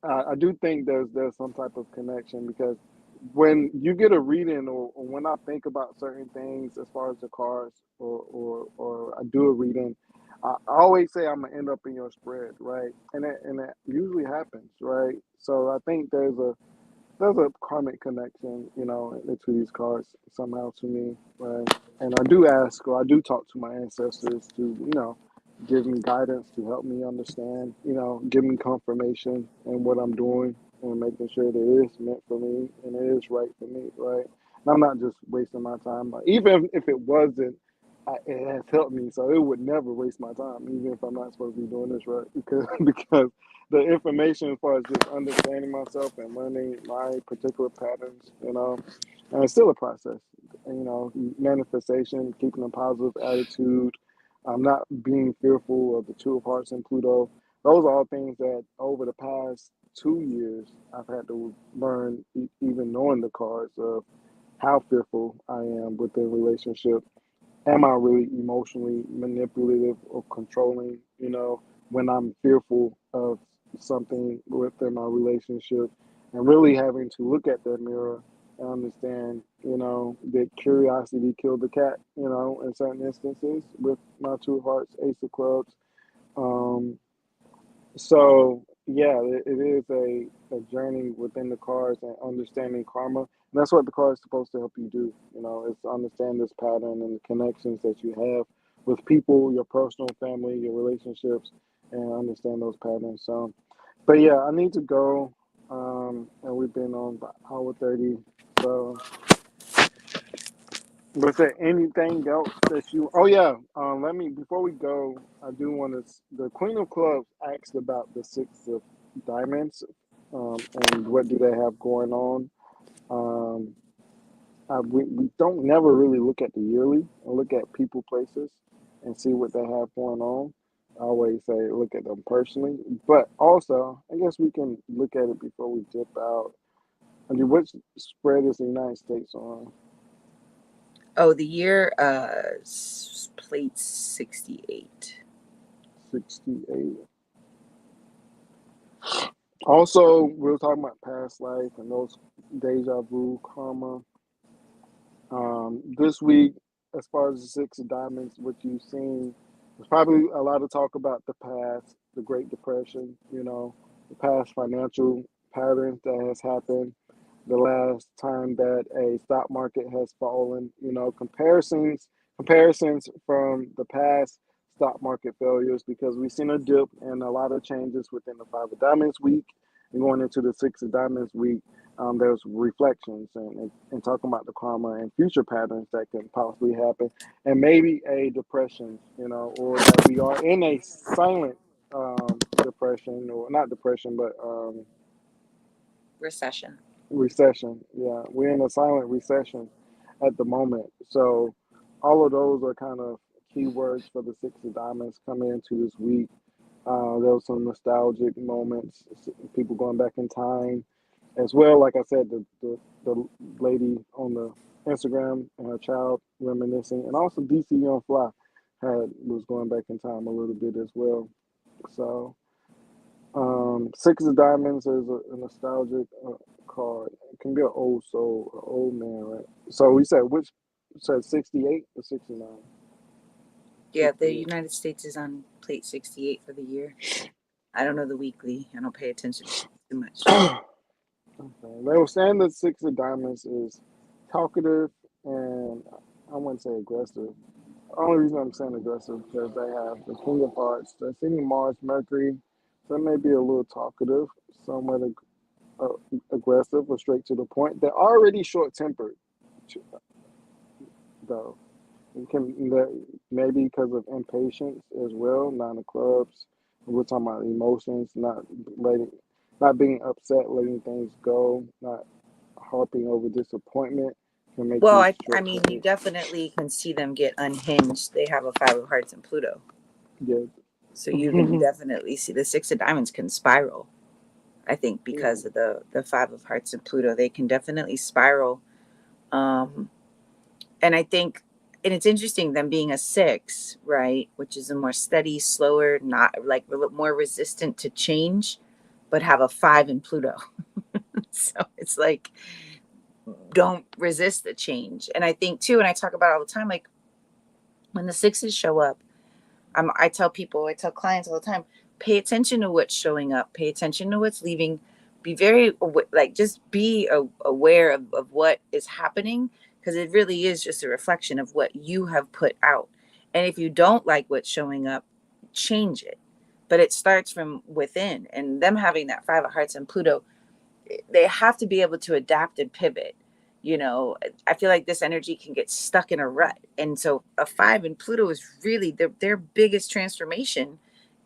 I do think there's some type of connection, because when you get a reading, or when I think about certain things as far as the cards, or I do a reading, I always say I'm gonna end up in your spread, right? And that usually happens, right? So I think there's a karmic connection, to these cards somehow to me, right? And I do ask, or I do talk to my ancestors to, give me guidance, to help me understand, give me confirmation in what I'm doing, and making sure that it is meant for me and it is right for me, right? And I'm not just wasting my time. Even if it wasn't, it has helped me, so it would never waste my time, even if I'm not supposed to be doing this, right? Because the information as far as just understanding myself and learning my particular patterns, and it's still a process. And, manifestation, keeping a positive attitude, not being fearful of the Two of Hearts and Pluto. Those are all things that over the past 2 years I've had to learn, even knowing the cards, of how fearful I am within relationship. Am I really emotionally manipulative or controlling, when I'm fearful of something within my relationship, and really having to look at that mirror and understand, that curiosity killed the cat, in certain instances with my Two of Hearts, Ace of Clubs. Um, so yeah, it is a journey within the cards and understanding karma. And that's what the card is supposed to help you do. It's to understand this pattern and the connections that you have with people, your personal family, your relationships, and understand those patterns. So, but yeah, I need to go. And we've been on about hour 30. So was there anything else that you? Oh yeah. Let me, before we go, I do want to. The Queen of Clubs asked about the Six of Diamonds, and what do they have going on. Um, we don't never really look at the yearly and look at people, places, and see what they have going on. I always say look at them personally, but also I guess we can look at it before we dip out. I mean, which spread is the United States on? Oh, the year plate 68. 68. Also, we were talking about past life and those deja vu, karma. This week, as far as the Six of Diamonds, what you've seen, there's probably a lot of talk about the past, the Great Depression, the past financial patterns that has happened, the last time that a stock market has fallen, comparisons from the past stock market failures, because we've seen a dip and a lot of changes within the Five of Diamonds week, and going into the Six of Diamonds week. There's reflections, and talking about the karma and future patterns that can possibly happen, and maybe a depression, or that we are in a silent depression, or not depression, but Recession. recession. Yeah, we're in a silent recession at the moment. So all of those are kind of keywords for the Six of Diamonds coming into this week. There was some nostalgic moments, people going back in time as well. Like I said, the lady on the Instagram and her child reminiscing, and also DC Young Fly was going back in time a little bit as well. So Six of Diamonds is a nostalgic card. It can be an old soul, an old man, right? So we said which said 68 or 69? Yeah, the 68. United States is on plate 68 for the year. I don't know the weekly. I don't pay attention too much. Okay. They were saying that Six of Diamonds is talkative and I wouldn't say aggressive. The only reason I'm saying aggressive because they have the King of Hearts, the Ascending Mars, Mercury, so it may be a little talkative, somewhat aggressive or straight to the point. They're already short tempered, though. It can maybe because of impatience as well. Nine of clubs. We're talking about emotions, letting, not being upset, letting things go, not harping over disappointment can make Well, you I short mean, you tempered. definitely can see them get unhinged. They have a five of hearts and Pluto. Yeah. So you can definitely see the six of diamonds can spiral. I think because Mm, of the five of hearts and Pluto, they can definitely spiral. Um, and I think, and it's interesting them being a six, right, which is a more steady, slower, not like more resistant to change, but have a five in Pluto. So it's like don't resist the change. And I think too, and I talk about it all the time, like when the sixes show up, I tell people, I tell clients all the time, pay attention to what's showing up, pay attention to what's leaving, be very like just be aware of what is happening because it really is just a reflection of what you have put out. And if you don't like what's showing up, change it. But it starts from within, and them having that five of hearts and Pluto, they have to be able to adapt and pivot. I feel like this energy can get stuck in a rut, and so a five in Pluto is really their biggest transformation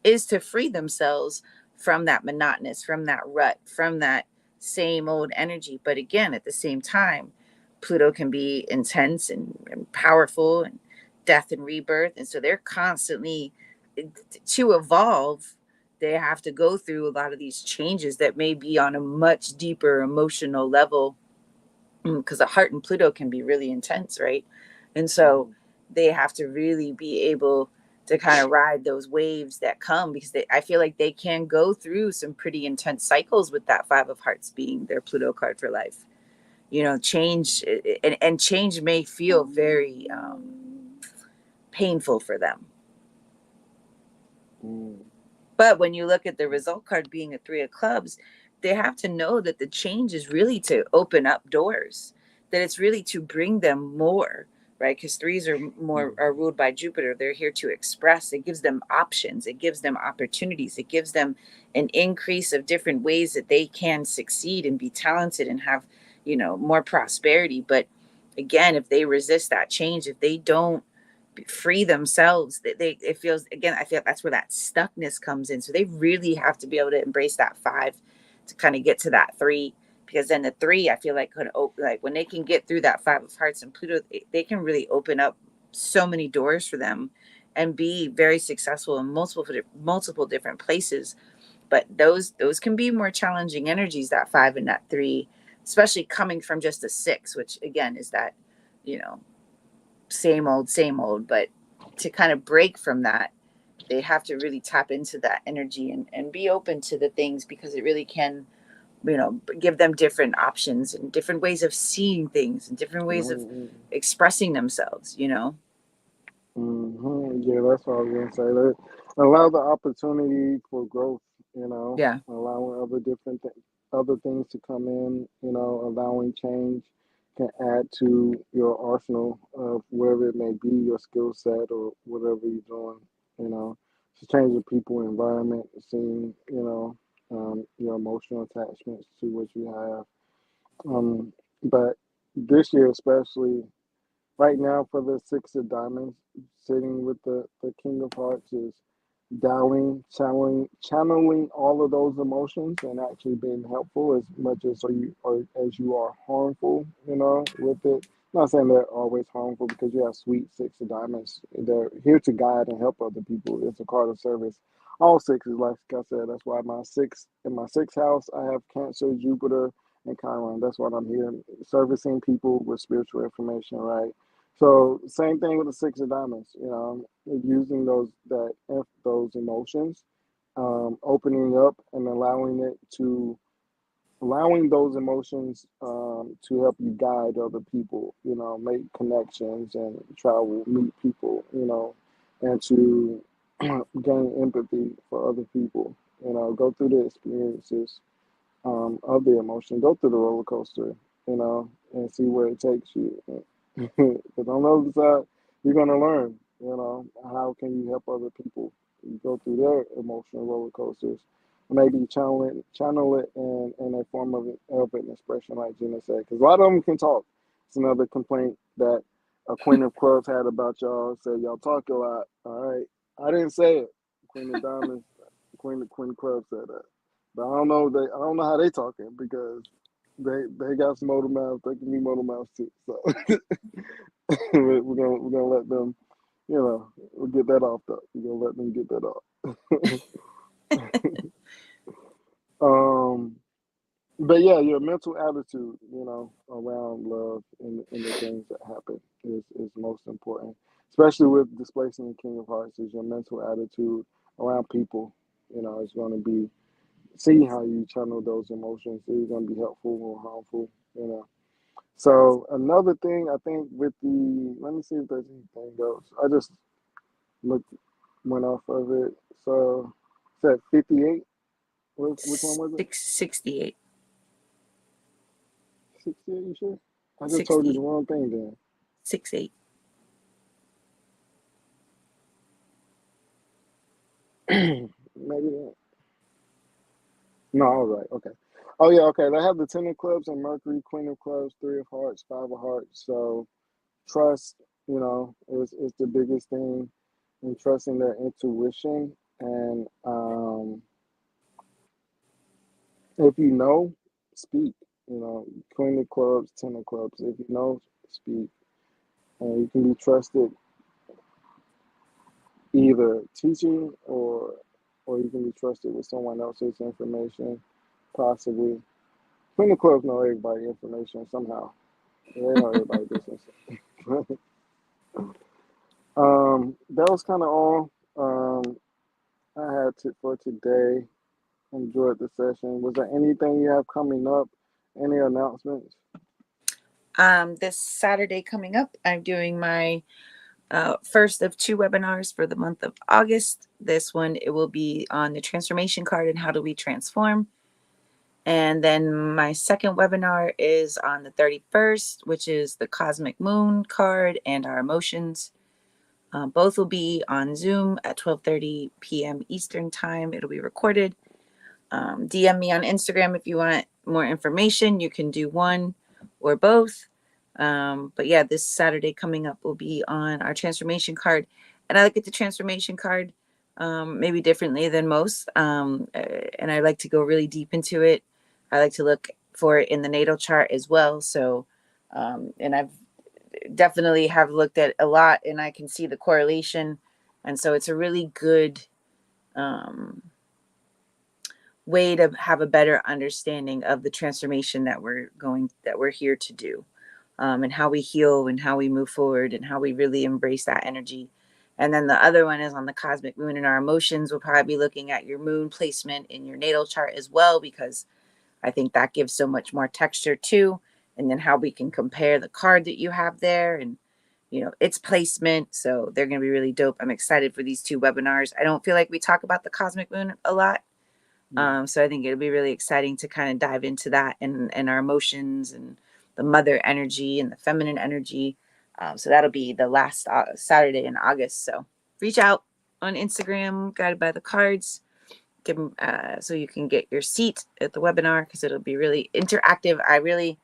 is to free themselves from that monotonous, from that rut, from that same old energy. But again, at the same time, Pluto can be intense and powerful and death and rebirth, and so they're constantly to evolve. They have to go through a lot of these changes that may be on a much deeper emotional level because the heart and Pluto can be really intense, right? And so mhm, they have to really be able to kind of ride those waves that come because I feel like they can go through some pretty intense cycles with that five of hearts being their Pluto card for life. Change and change may feel very painful for them. mm, But when you look at the result card being a three of clubs, they have to know that the change is really to open up doors, that it's really to bring them more, right? Because threes are more mm, are ruled by Jupiter. They're here to express. It gives them options. It gives them opportunities. It gives them an increase of different ways that they can succeed and be talented and have, more prosperity. But again, if they resist that change, if they don't free themselves, they it feels, again, I feel that's where that stuckness comes in. So they really have to be able to embrace that five to kind of get to that three, because then the three I feel like could open, like when they can get through that five of hearts and Pluto, they can really open up so many doors for them and be very successful in multiple different places. But those can be more challenging energies, that five and that three, especially coming from just a six, which again is that, you know same old. But to kind of break from that, they have to really tap into that energy and be open to the things, because it really can, give them different options and different ways of seeing things and different ways of mm, expressing themselves. Yeah, that's what I was gonna say. They allow the opportunity for growth. Yeah. Allowing other things to come in. Allowing change can add to your arsenal of wherever it may be, your skill set or whatever you're doing. You know, to change the people, environment, seeing your emotional attachments to what you have. But this year especially. Right now, for the Six of Diamonds, sitting with the King of Hearts is channeling all of those emotions and actually being helpful as much as as you are harmful, with it. Not saying they're always harmful because you have sweet six of diamonds. They're here to guide and help other people. It's a card of service. All sixes, like I said, that's why my sixth house, I have Cancer, Jupiter, and Chiron. That's why I'm here servicing people with spiritual information, right? So same thing with the six of diamonds, using those emotions, opening up and allowing those emotions to help you guide other people, make connections and travel, meet people, and to gain empathy for other people, go through the experiences of the emotion, go through the roller coaster, and see where it takes you. Because on the other side, you're gonna learn, how can you help other people go through their emotional roller coasters. Maybe channel it in a form of an expression, like Gina said. Because a lot of them can talk. It's another complaint that a Queen of Clubs had about y'all. Said y'all talk a lot. All right, I didn't say it. Queen of Diamonds, Queen of Clubs said that. But I don't know how they talking because they got some motor mouths. They can be motor mouths too. So we're gonna let them, we'll get that off though. We're gonna let them get that off. um, but yeah, your mental attitude, around love and the things that happen is most important. Especially with displacing the King of Hearts, is your mental attitude around people. Is going to be see how you channel those emotions. Is going to be helpful or harmful. So another thing I think with the let me see if there's anything else. I just looked went off of it. So it's at 58. Which one was it? 68. 68. You sure? I just told you the 60. wrong thing then. 68. Maybe not. No, all right, okay. Oh yeah, okay. They have the Ten of Clubs and Mercury, Queen of Clubs, Three of Hearts, Five of Hearts. So trust, is the biggest thing, and trusting their intuition. And if you know, speak. Queen of Clubs, Ten of Clubs. If you know, speak. And you can be trusted either teaching or you can be trusted with someone else's information, possibly. Queen of Clubs know everybody information somehow. They know everybody business. That was kind of all I had for today. Enjoyed the session. Was there anything you have coming up? Any announcements? This Saturday coming up, I'm doing my first of 2 webinars for the month of August. This one, it will be on the transformation card and how do we transform. And then my second webinar is on the 31st, which is the cosmic moon card and our emotions. Both will be on Zoom at 12:30 p.m. Eastern time. It'll be recorded. DM me on Instagram if you want more information. You can do one or both. But yeah, this Saturday coming up will be on our transformation card. And I look at the transformation card maybe differently than most. And I like to go really deep into it. I like to look for it in the natal chart as well. So, and I've definitely have looked at a lot and I can see the correlation. And so it's a really good way to have a better understanding of the transformation that we're here to do, and how we heal and how we move forward and how we really embrace that energy. And then the other one is on the cosmic moon and our emotions. We'll probably be looking at your moon placement in your natal chart as well, because I think that gives so much more texture too. And then how we can compare the card that you have there and its placement. So they're going to be really dope. I'm excited for these 2 webinars. I don't feel like we talk about the cosmic moon a lot. So I think it'll be really exciting to kind of dive into that and our emotions and the mother energy and the feminine energy. So that'll be the last Saturday in August. So reach out on Instagram, Guided by the Cards, so you can get your seat at the webinar because it'll be really interactive. I really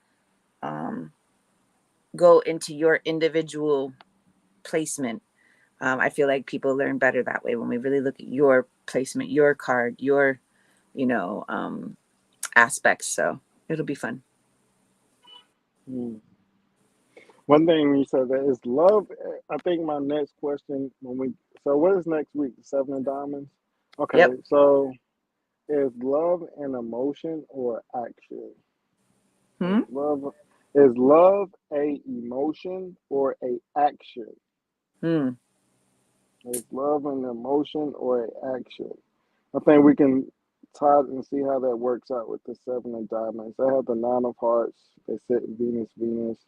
go into your individual placement I feel like people learn better that way when we really look at your placement, your card, your, you know, aspects. So it'll be fun. Mm. One thing you said that is love. I think my next question when we so what is next week? The Seven of Diamonds. Okay, Yep. so is love an emotion or action? Hmm. Is love a emotion or a action? Hmm. Is love an emotion or a action? I think we can tie it and see how that works out with the Seven of Diamonds. They have the Nine of Hearts. They sit Venus, Venus.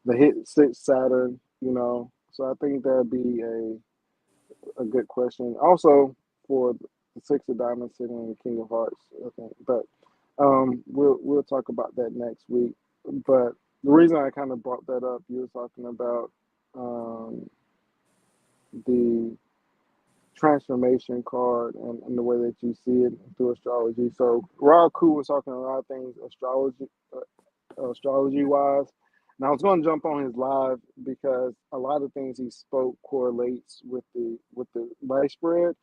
The hit sits Saturn. You know, so I think that'd be a good question. Also for the Six of Diamonds sitting in the King of Hearts, I think. But we'll talk about that next week. But the reason I kind of brought that up, you were talking about um, the transformation card and the way that you see it through astrology. So Rob Koo was talking a lot of things astrology wise. And I was going to jump on his live because a lot of things he spoke correlates with the life spread,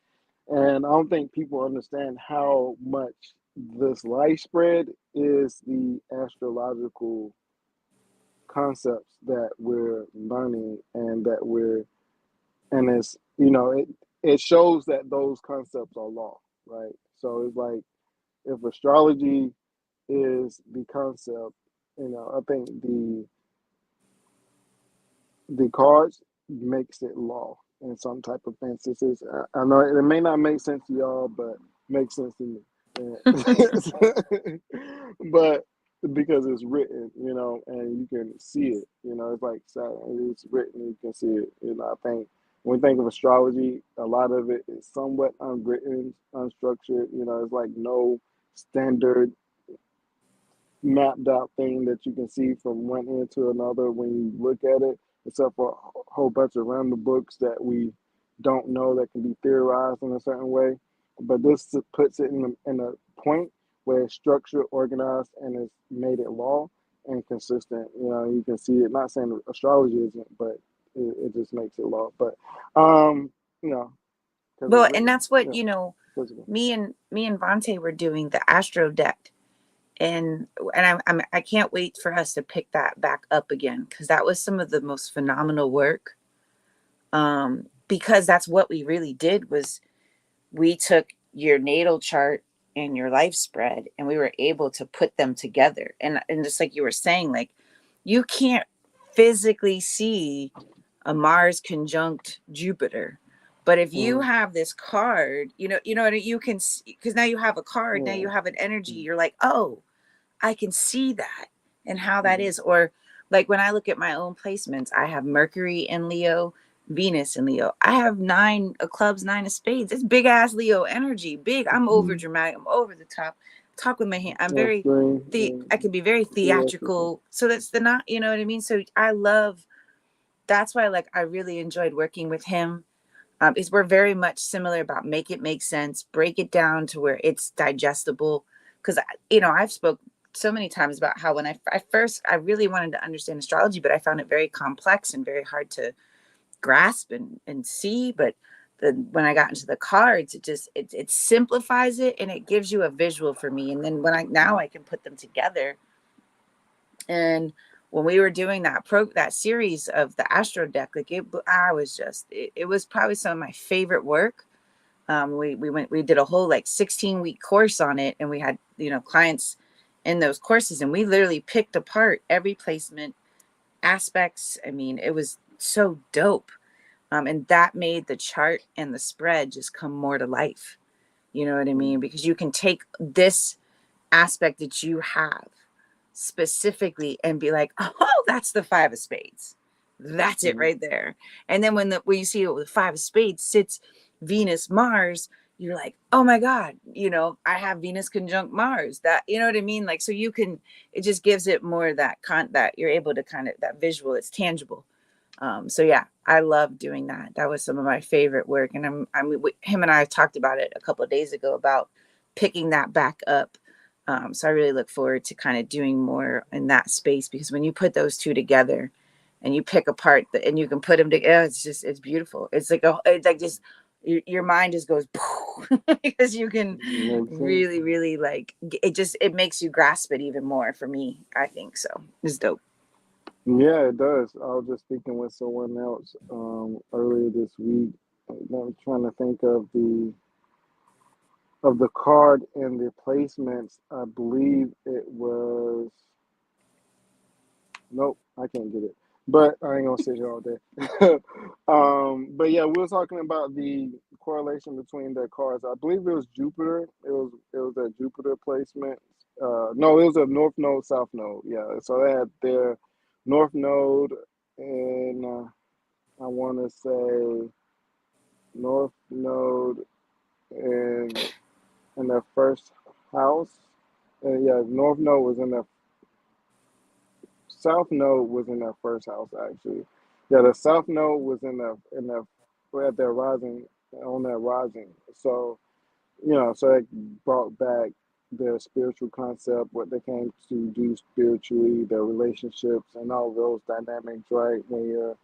and I don't think people understand how much this life spread is the astrological concepts that we're learning and that we're and it's it shows that those concepts are law, right? So it's like if astrology is the concept, I think the cards makes it law in some type of instances. I know it may not make sense to y'all, but makes sense to me. But because it's written, and you can see it, it's like Saturn, it's written, you can see it. I think when we think of astrology, a lot of it is somewhat unwritten, unstructured. It's like no standard mapped out thing that you can see from one end to another when you look at it, except for a whole bunch of random books that we don't know that can be theorized in a certain way. But this puts it in a point where it's structured, organized, and it's made it law and consistent. You can see it. Not saying astrology isn't, but it just makes it law. But you know, because it's Well, and written. that's what, Yeah, physical. me and Vante were doing the Astro deck. And I can't wait for us to pick that back up again, because that was some of the most phenomenal work. Because that's what we really did, was we took your natal chart and your life spread, and we were able to put them together. And just like you were saying, like, you can't physically see a Mars conjunct Jupiter, but if you Mm-hmm. have this card, you can, because now you have a card, now Yeah. you have an energy, you're like, oh, I can see that and how that Mm-hmm. is. Or like when I look at my own placements, I have Mercury in Leo, Venus in Leo. I have nine of clubs, nine of spades. It's big ass Leo energy. Big. I'm over dramatic. I'm over the top. Talk with my hand. I'm very Extreme. I can be very Theatrical. theatrical. So that's the not, you know what I mean? So I love, that's why, like, I really enjoyed working with him. Is we're very much similar about make it make sense, break it down to where it's digestible. Because I've spoke so many times about how when I first I really wanted to understand astrology, but I found it very complex and very hard to grasp and see. But when I got into the cards, it simplifies it, and it gives you a visual for me. And then I can put them together. And when we were doing that series of the Astro deck, like, it was probably some of my favorite work. We did a whole like 16-week course on it, and we had clients in those courses, and we literally picked apart every placement, aspects. I mean, it was so dope. And that made the chart and the spread just come more to life. You know what I mean? Because you can take this aspect that you have specifically and be like, oh, that's the five of spades. That's it Mm-hmm. right there. And then when you see it with five of spades sits Venus, Mars, you're like, oh my God, I have Venus conjunct Mars. That, you know what I mean? Like, so it just gives it more that you're able to kind of, that visual, it's tangible. So yeah, I love doing that. That was some of my favorite work. And him and I talked about it a couple of days ago about picking that back up. So I really look forward to kind of doing more in that space, because when you put those two together, and you pick apart and you can put them together. It's beautiful. It's like just your mind just goes because you can Makes sense. really, really like it makes you grasp it even more. For me, I think so. It's dope. Yeah, it does. I was just speaking with someone else earlier this week. I'm trying to think of the card and the placements. I believe it was. Nope, I can't get it. But I ain't gonna sit here all day. But yeah, we were talking about the correlation between the cards. I believe it was Jupiter. It was a Jupiter placement. No, it was a North Node, South Node. Yeah, so they had their North Node, and I want to say North Node in their first house. And yeah, North Node was in their South Node was in their first house actually. Yeah, the South Node was in their at their rising on their rising. So so it brought back their spiritual concept, what they came to do spiritually, their relationships, and all those dynamics, right? When you're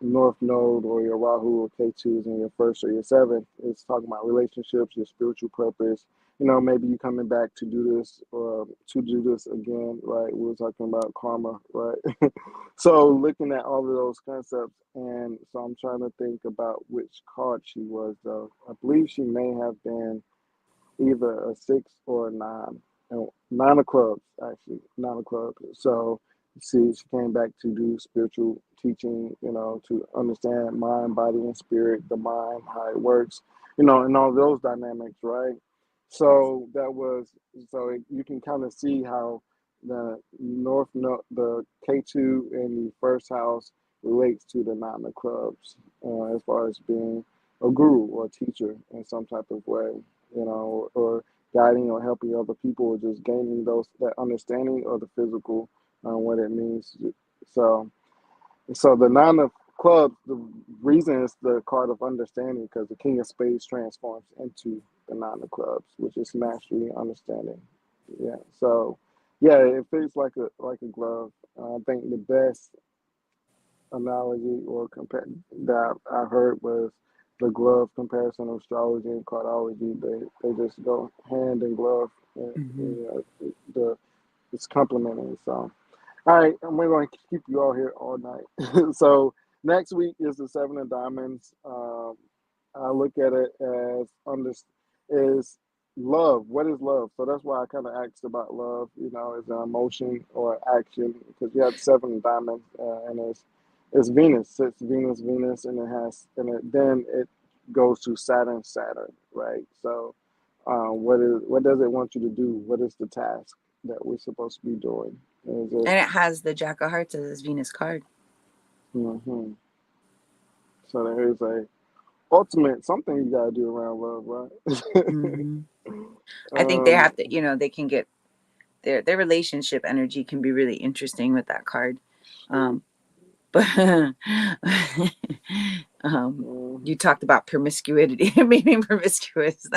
North Node or your Rahu or K2 is in your first or your seventh, it's talking about relationships, your spiritual purpose. Maybe you coming back to do this or to do this again, right? We were talking about karma, right? So looking at all of those concepts, and so I'm trying to think about which card she was, though. I believe she may have been either a six or a nine. And nine of clubs, actually, nine of clubs. So, see, she came back to do spiritual teaching, to understand mind, body, and spirit, the mind, how it works, and all those dynamics, right? So you can kind of see how the the K2 in the first house relates to the nine of clubs, as far as being a guru or a teacher in some type of way, or guiding or helping other people, or just gaining that understanding of the physical, what it means. So, the nine of clubs, the reason is the card of understanding because the king of spades transforms into the nine of clubs, which is mastery, understanding. Yeah. So, yeah, it fits like a glove. I think the best analogy or that I heard was the glove comparison of astrology and cardology. They just go hand in glove. And, Mm-hmm. it's complementing. So, all right, and we're going to keep you all here all night. So next week is the seven of diamonds. I look at it as is love. What is love? So that's why I kind of asked about love. Is an emotion or action because you have seven of diamonds, and it's Venus. It's Venus, and then it goes to Saturn, right? So, what does it want you to do? What is the task that we're supposed to be doing? Is it? And it has the Jack of Hearts as his Venus card. Hmm. So there is a ultimate something you gotta do around love, right? Mm-hmm. I think they um, have to, they can get their relationship energy can be really interesting with that card. shoot. But you Mm-hmm. talked about promiscuity, meaning promiscuous.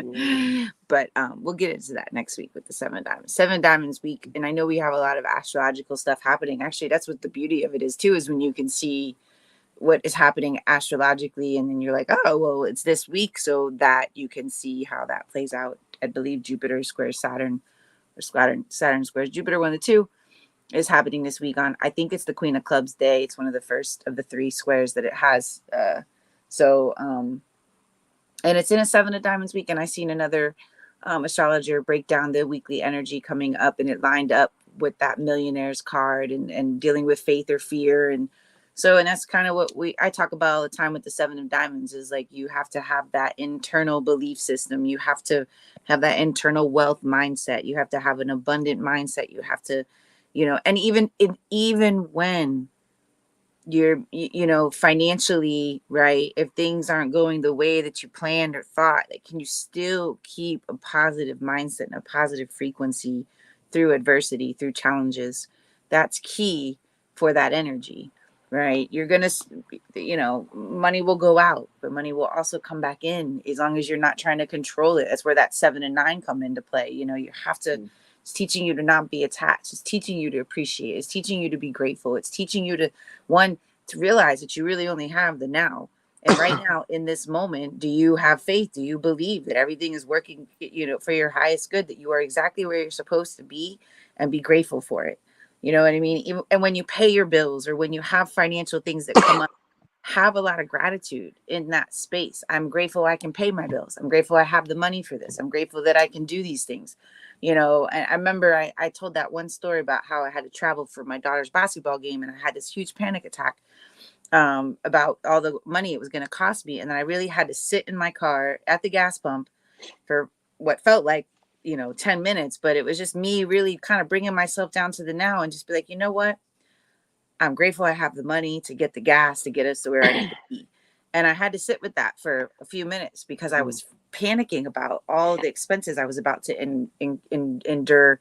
Mm-hmm. But we'll get into that next week with the seven diamonds. Seven diamonds week, and I know we have a lot of astrological stuff happening. Actually, that's what the beauty of it is too, is when you can see what is happening astrologically, and then you're like, oh, well, it's this week, so that you can see how that plays out. I believe Jupiter squares Saturn, or Saturn squares Jupiter, one of the two is happening this week on, I think it's the Queen of Clubs day. It's one of the first of the three squares that it has. So and it's in a seven of diamonds week. And I seen another astrologer break down the weekly energy coming up, and it lined up with that millionaire's card, and dealing with faith or fear. And so, and that's kind of what I talk about all the time with the seven of diamonds, is like, you have to have that internal belief system. You have to have that internal wealth mindset. You have to have an abundant mindset. You have to, and even when you're, financially, right, if things aren't going the way that you planned or thought, like, can you still keep a positive mindset and a positive frequency through adversity, through challenges? That's key for that energy, right? You're gonna, money will go out, but money will also come back in, as long as you're not trying to control it. That's where that 7 and 9 come into play. You have to It's teaching you to not be attached. It's teaching you to appreciate. It's teaching you to be grateful. It's teaching you to, one, to realize that you really only have the now. And right now, in this moment, do you have faith? Do you believe that everything is working, for your highest good, that you are exactly where you're supposed to be, and be grateful for it? You know what I mean? And when you pay your bills, or when you have financial things that come up, have a lot of gratitude in that space. I'm grateful I can pay my bills. I'm grateful I have the money for this. I'm grateful that I can do these things. And I remember I told that one story about how I had to travel for my daughter's basketball game, and I had this huge panic attack about all the money it was going to cost me. And then I really had to sit in my car at the gas pump for what felt like, 10 minutes, but it was just me really kind of bringing myself down to the now, and just be like, you know what? I'm grateful I have the money to get the gas to get us to where I need to be. And I had to sit with that for a few minutes, because I was panicking about all the expenses I was about to endure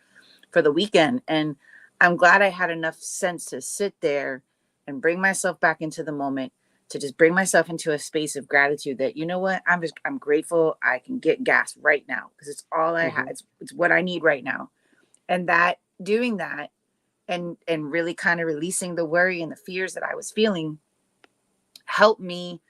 for the weekend. And I'm glad I had enough sense to sit there and bring myself back into the moment, to just bring myself into a space of gratitude that, you know what, I'm grateful I can get gas right now, because it's all I have. It's what I need right now. And that, doing that, and really kind of releasing the worry and the fears that I was feeling, helped me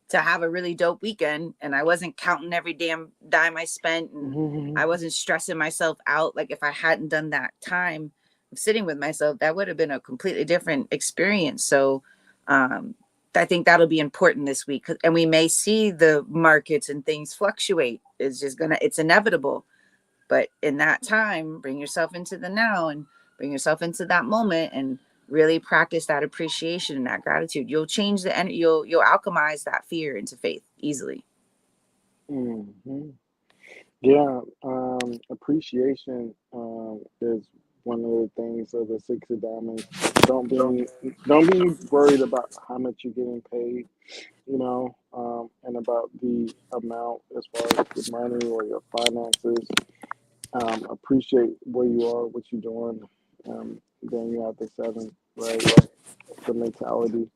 to have a really dope weekend. And I wasn't counting every damn dime I spent, and I wasn't stressing myself out. Like, if I hadn't done that time of sitting with myself, that would have been a completely different experience. So I think that'll be important this week. And we may see the markets and things fluctuate. It's inevitable. But in that time, bring yourself into the now, and bring yourself into that moment, and really practice that appreciation and that gratitude. You'll change the energy. You'll alchemize that fear into faith easily. Mm-hmm. Yeah, appreciation is one of the things of the Six of Diamonds. Don't be don't be worried about how much you're getting paid, and about the amount as far as your money or your finances. Appreciate where you are, what you're doing. Then you have the seven, right? The mentality,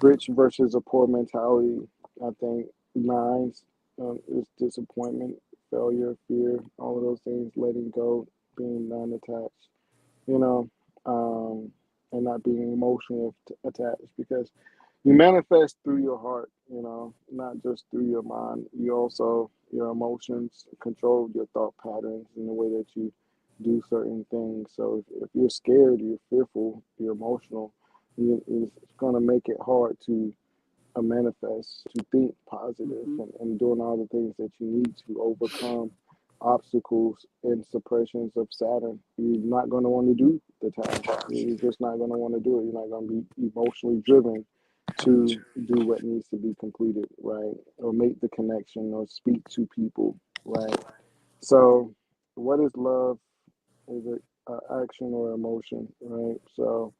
rich versus a poor mentality. I think nines is disappointment, failure, fear, all of those things, letting go, being non-attached, you know, and not being emotionally attached, because you manifest through your heart, not just through your mind. You also, your emotions control your thought patterns and the way that you do certain things. So if you're scared, you're fearful, you're emotional, it's going to make it hard to manifest, to think positive, and doing all the things that you need to overcome obstacles and suppressions of Saturn. You're not going to want to do the task. You're just not going to want to do it. You're not going to be emotionally driven to do what needs to be completed, right? Or make the connection or speak to people, right? So, what is love? Is it action or emotion, right? So,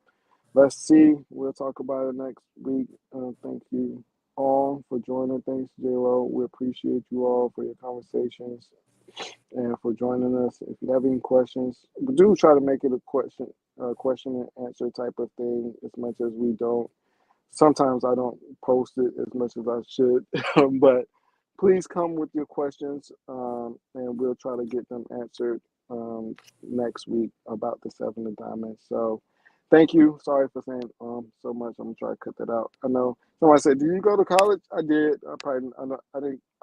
let's see. We'll talk about it next week. Thank you all for joining. Thanks, J-Lo. We appreciate you all for your conversations and for joining us. If you have any questions, we do try to make it a question and answer type of thing, as much as we don't. Sometimes I don't post it as much as I should, but please come with your questions, and we'll try to get them answered next week about the Seven of Diamonds. So, thank you. Sorry for saying so much. I'm gonna try to cut that out. I know somebody said, "Do you go to college?" I did. I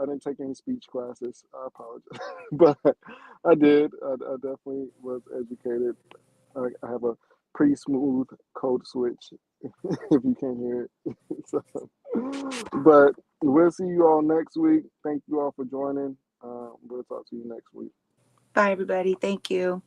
didn't take any speech classes. I apologize, but I did. I definitely was educated. I have a pretty smooth code switch, if you can't hear it. So, but we'll see you all next week. Thank you all for joining. We'll talk to you next week. Bye, everybody. Thank you.